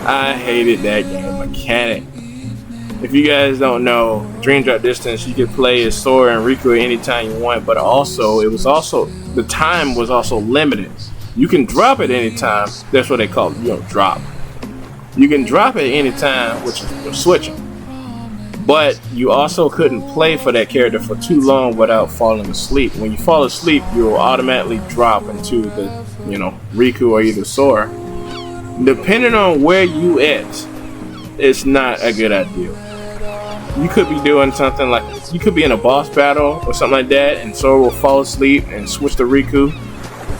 I hated that game mechanic. If you guys don't know, Dream Drop Distance, you could play as Sora and Riku anytime you want, but the time was also limited. You can drop at any time. That's what they call it, drop. You can drop at any time, which is switching. But you also couldn't play for that character for too long without falling asleep. When you fall asleep, you'll automatically drop into the, Riku or either Sora. Depending on where you at, it's not a good idea. You could be doing something you could be in a boss battle or something like that, and Sora will fall asleep and switch to Riku.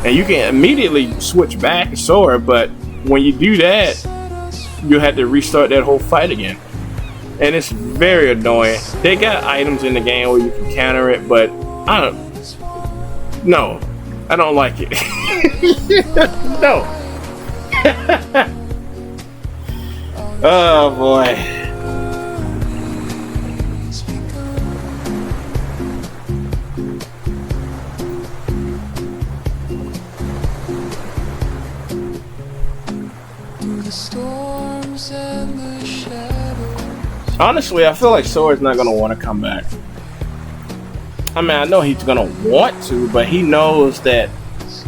And you can immediately switch back to Sora, but when you do that, you'll have to restart that whole fight again. And it's very annoying. They got items in the game where you can counter it, but I don't like it. No. Oh boy. Honestly, I feel like Sora's not going to want to come back. I mean, I know he's going to want to, but he knows that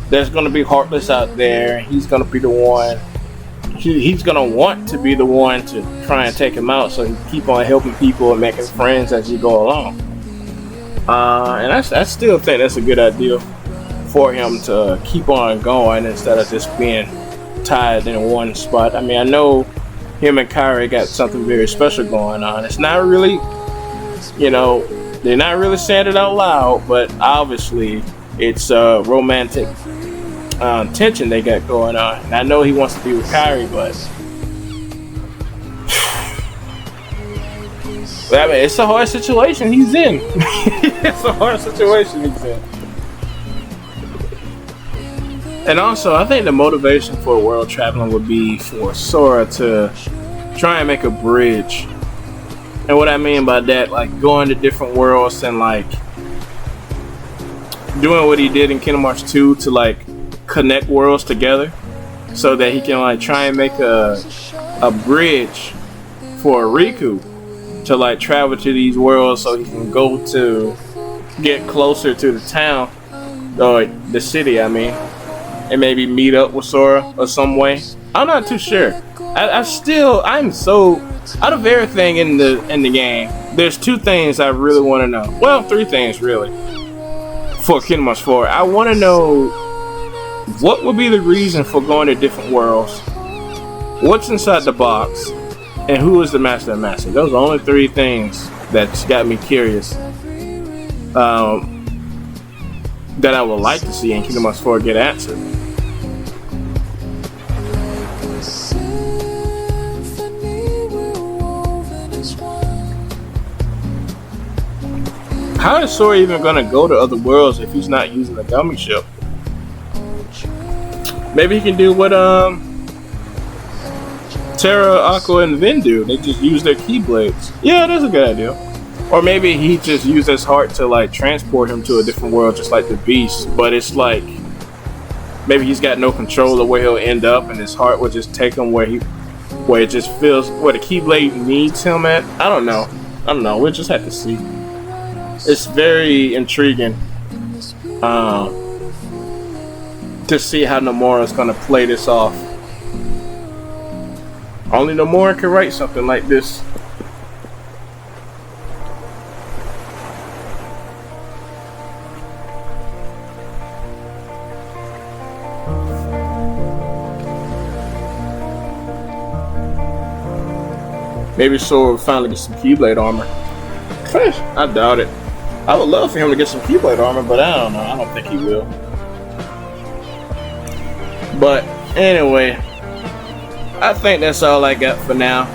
there's going to be Heartless out there. He's going to be the one. He's going to want to be the one to try and take him out, so he keep on helping people and making friends as you go along. And I still think that's a good idea for him to keep on going instead of just being tied in one spot. I mean, I know him and Kairi got something very special going on. It's not really, they're not really saying it out loud, but obviously it's romantic tension they got going on. And I know he wants to be with Kairi, but I mean, it's a hard situation he's in. It's a hard situation he's in. And also, I think the motivation for world traveling would be for Sora to try and make a bridge. And what I mean by that, going to different worlds and doing what he did in Kingdom Hearts 2 to connect worlds together, so that he can try and make a bridge for Riku to travel to these worlds, so he can go to get closer to the town or the city. I mean. And maybe meet up with Sora or some way. I'm not too sure. I'm so out of everything in the game. There's two things I really want to know. Well, three things really. For Kingdom Hearts 4, I want to know what would be the reason for going to different worlds. What's inside the box, and who is the Master of Masters? Those are the only three things that's got me curious. That I would like to see in Kingdom Hearts 4 get answered. How is Sora even gonna go to other worlds if he's not using the gummy ship? Maybe he can do what Terra, Aqua, and Vin do. They just use their keyblades. Yeah, that's a good idea. Or maybe he just used his heart to like transport him to a different world, just like the Beast. But it's like maybe he's got no control of where he'll end up, and his heart will just take him where it just feels where the Keyblade needs him at. I don't know. We'll just have to see. It's very intriguing to see how Nomura's gonna play this off. Only Nomura can write something like this. Maybe Sora will finally get some Keyblade armor. I doubt it. I would love for him to get some Keyblade armor, but I don't know. I don't think he will. But anyway, I think that's all I got for now.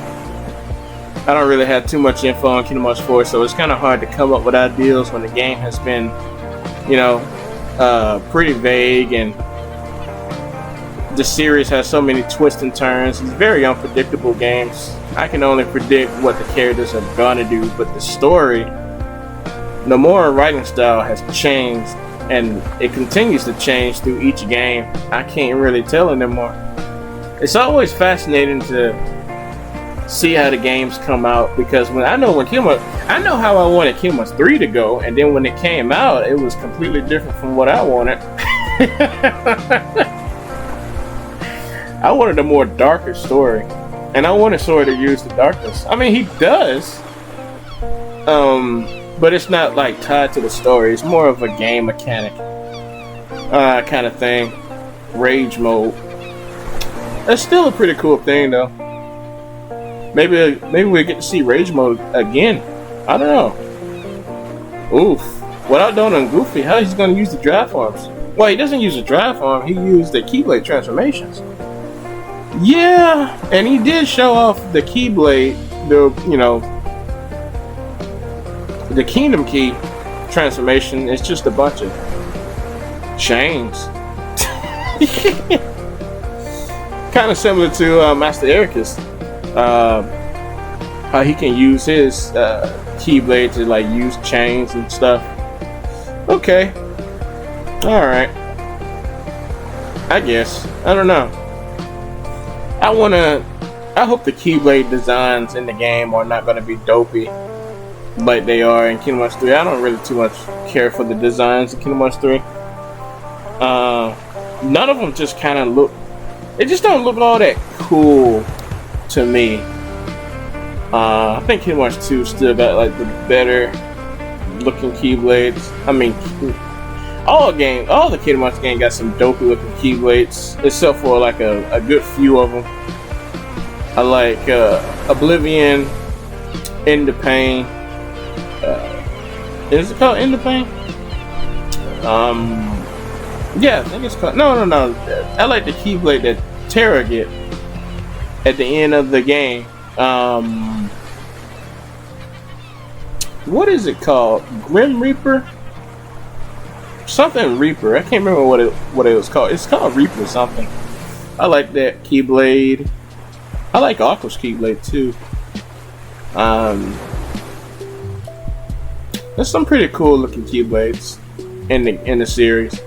I don't really have too much info on Kingdom Hearts 4, so it's kind of hard to come up with ideas when the game has been, pretty vague, and the series has so many twists and turns. It's very unpredictable games. I can only predict what the characters are gonna do, but the story, Nomura's writing style has changed, and it continues to change through each game. I can't really tell anymore. It's always fascinating to see how the games come out, because I know how I wanted Kingdom Hearts 3 to go, and then when it came out, it was completely different from what I wanted. I wanted a more darker story, and I wanted Sora to use the darkness. I mean, he does, but it's not like tied to the story. It's more of a game mechanic kind of thing. Rage mode. That's still a pretty cool thing, though. Maybe we get to see Rage mode again. I don't know. Oof. Without Donald and Goofy, how he's gonna use the drive farms? Well, he doesn't use the drive farm. He used the Keyblade transformations. Yeah, and he did show off the Keyblade, the Kingdom Key transformation. It's just a bunch of chains. Kind of similar to Master Ericus. How he can use his Keyblade to like use chains and stuff. Okay. Alright. I guess. I don't know. I hope the Keyblade designs in the game are not going to be dopey like they are in Kingdom Hearts 3. I don't really too much care for the designs in Kingdom Hearts 3. None of them just kind of look... They just don't look all that cool to me. I think Kingdom Hearts 2 still got like the better looking Keyblades. I mean, all the Kingdom Hearts games got some dopey looking Keyblades, except for like a good few of them. I like Oblivion, End of Pain. Is it called End of Pain? Yeah, I think it's called. No. I like the Keyblade that Terra get at the end of the game. What is it called? Grim Reaper? Something Reaper. I can't remember what it was called. It's called Reaper something. I like that Keyblade. I like Aqua's Keyblade too. There's some pretty cool looking Keyblades in the series,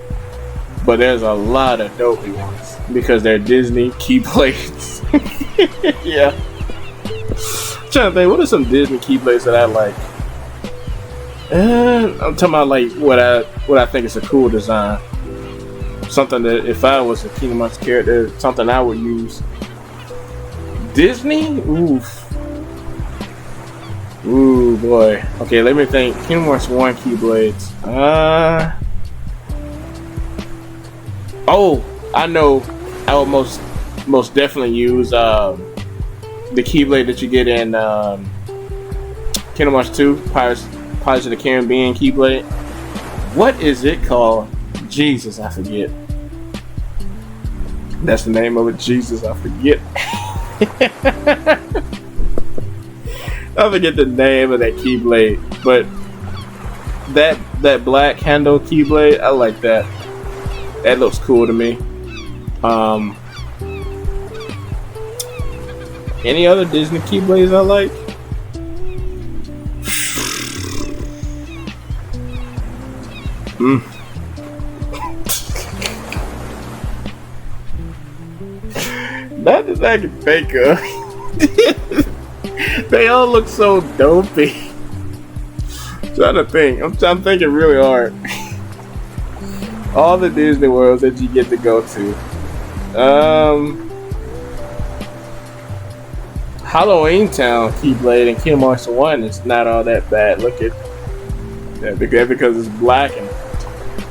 but there's a lot of dopey ones because they're Disney Keyblades. Yeah. I'm trying to think, what are some Disney Keyblades that I like? I'm talking about like what I think is a cool design. Something that if I was a Kingdom Hearts character, something I would use. Disney? Oof. Ooh boy. Okay, let me think. Kingdom Hearts 1 Keyblades. Oh, I know. I would most definitely use the Keyblade that you get in Kingdom Hearts 2, Pirates of the Caribbean Keyblade. What is it called? Jesus, I forget. That's the name of it. Jesus, I forget. I forget the name of that Keyblade, but that black handle Keyblade, I like that. That looks cool to me. Any other Disney Keyblades I like? Not that I can think of. They all look so dopey. Trying to think. I'm thinking really hard. All the Disney worlds that you get to go to. Halloween Town Keyblade and Kingdom Hearts 1 is not all that bad. Look at that because it's black and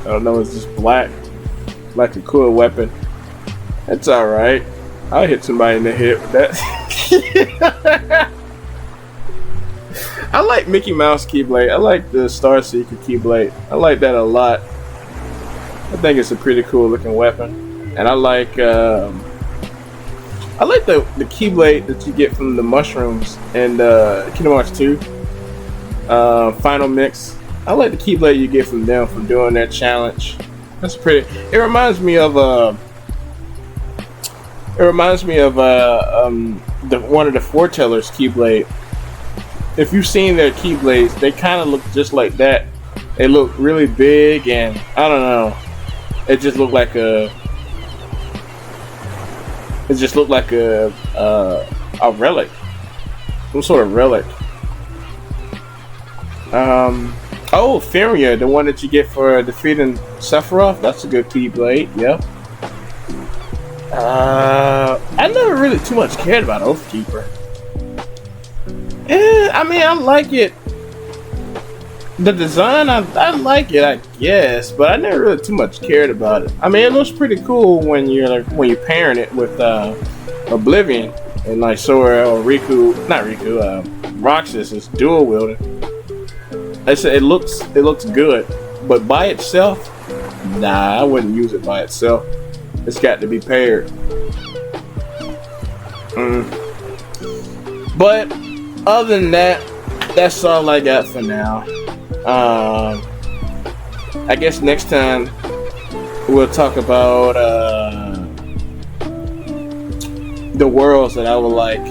I don't know, it's just black. Like a cool weapon. That's alright. I'll hit somebody in the head with that. I like Mickey Mouse Keyblade. I like the Star Seeker Keyblade. I like that a lot. I think it's a pretty cool looking weapon. And I like the Keyblade that you get from the mushrooms in Kingdom Hearts 2 Final Mix. I like the Keyblade you get from them from doing their challenge. That's pretty. It reminds me of one of the Foretellers Keyblade. If you've seen their Keyblades, they kind of look just like that. They look really big, and I don't know. It just looked like a relic, some sort of relic. Feria, the one that you get for defeating Sephiroth. That's a good Keyblade. Yep. I never really too much cared about Oathkeeper. I mean, I like it. The design, I like it, I guess, but I never really too much cared about it. I mean, it looks pretty cool when you're pairing it with Oblivion and like Sora or Roxas is dual wielding. It looks good, but by itself, nah, I wouldn't use it by itself. It's got to be paired. But other than that, that's all I got for now. I guess next time we'll talk about the worlds that I would like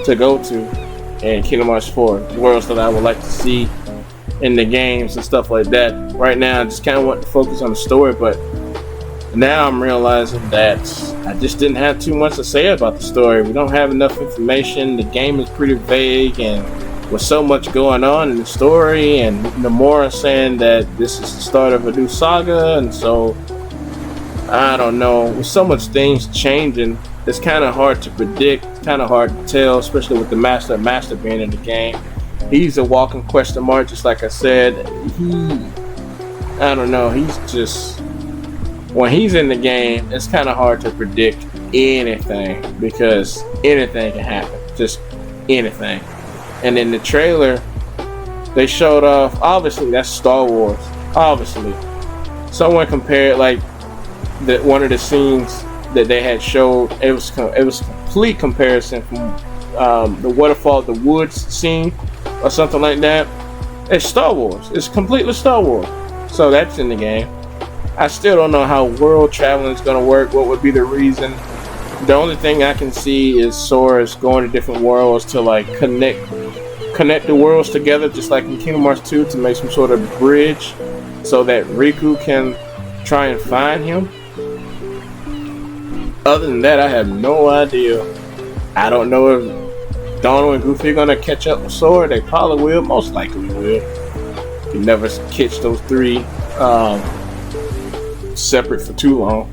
to go to in Kingdom Hearts 4. The worlds that I would like to see in the games and stuff like that. Right now, I just kind of want to focus on the story, but now I'm realizing that I just didn't have too much to say about the story. We don't have enough information. The game is pretty vague, and with so much going on in the story, and Nomura saying that this is the start of a new saga, and so I don't know. With so much things changing, it's kind of hard to predict. It's kind of hard to tell, especially with the master being in the game. He's a walking question mark, just like I said. I don't know. He's just, when he's in the game, it's kind of hard to predict anything because anything can happen. Just anything. And in the trailer, they showed off, obviously, that's Star Wars. Obviously. Someone compared, like, one of the scenes that they had showed, it was a complete comparison from the Waterfall, the Woods scene, or something like that. It's Star Wars. It's completely Star Wars. So that's in the game. I still don't know how world traveling is going to work. What would be the reason? The only thing I can see is Sora's going to different worlds to, like, connect the worlds together, just like in Kingdom Hearts 2, to make some sort of bridge so that Riku can try and find him. Other than that, I have no idea. I don't know if Donald and Goofy are gonna catch up with Sora. They probably will. Most likely will. You never catch those three separate for too long.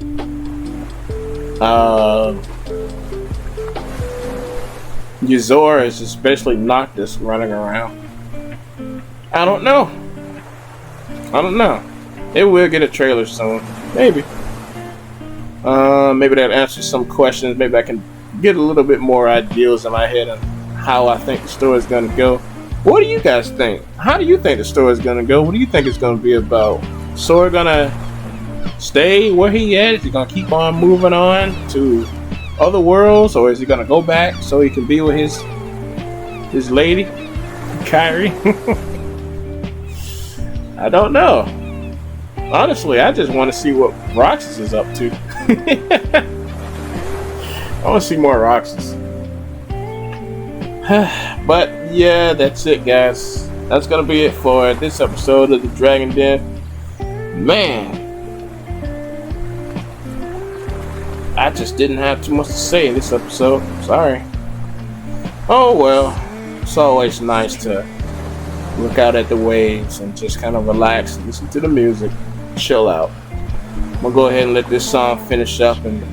Yuzora is especially Noctis running around. I don't know. It will get a trailer soon. Maybe. Maybe that answers some questions. Maybe I can get a little bit more ideas in my head on how I think the story is going to go. What do you guys think? How do you think the story is going to go? What do you think it's going to be about? Sora going to stay where he at? Is he going to keep on moving on to other worlds, or is he gonna go back so he can be with his lady, Kyrie? I don't know. Honestly, I just want to see what Roxas is up to. I want to see more Roxas. But yeah, that's it, guys. That's gonna be it for this episode of the Dragon Den. Man, I just didn't have too much to say in this episode. Sorry. Oh well, it's always nice to look out at the waves and just kind of relax and listen to the music, chill out. I'm gonna go ahead and let this song finish up, and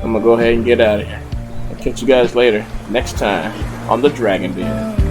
I'm gonna go ahead and get out of here. I'll catch you guys later next time on the Dragon Den.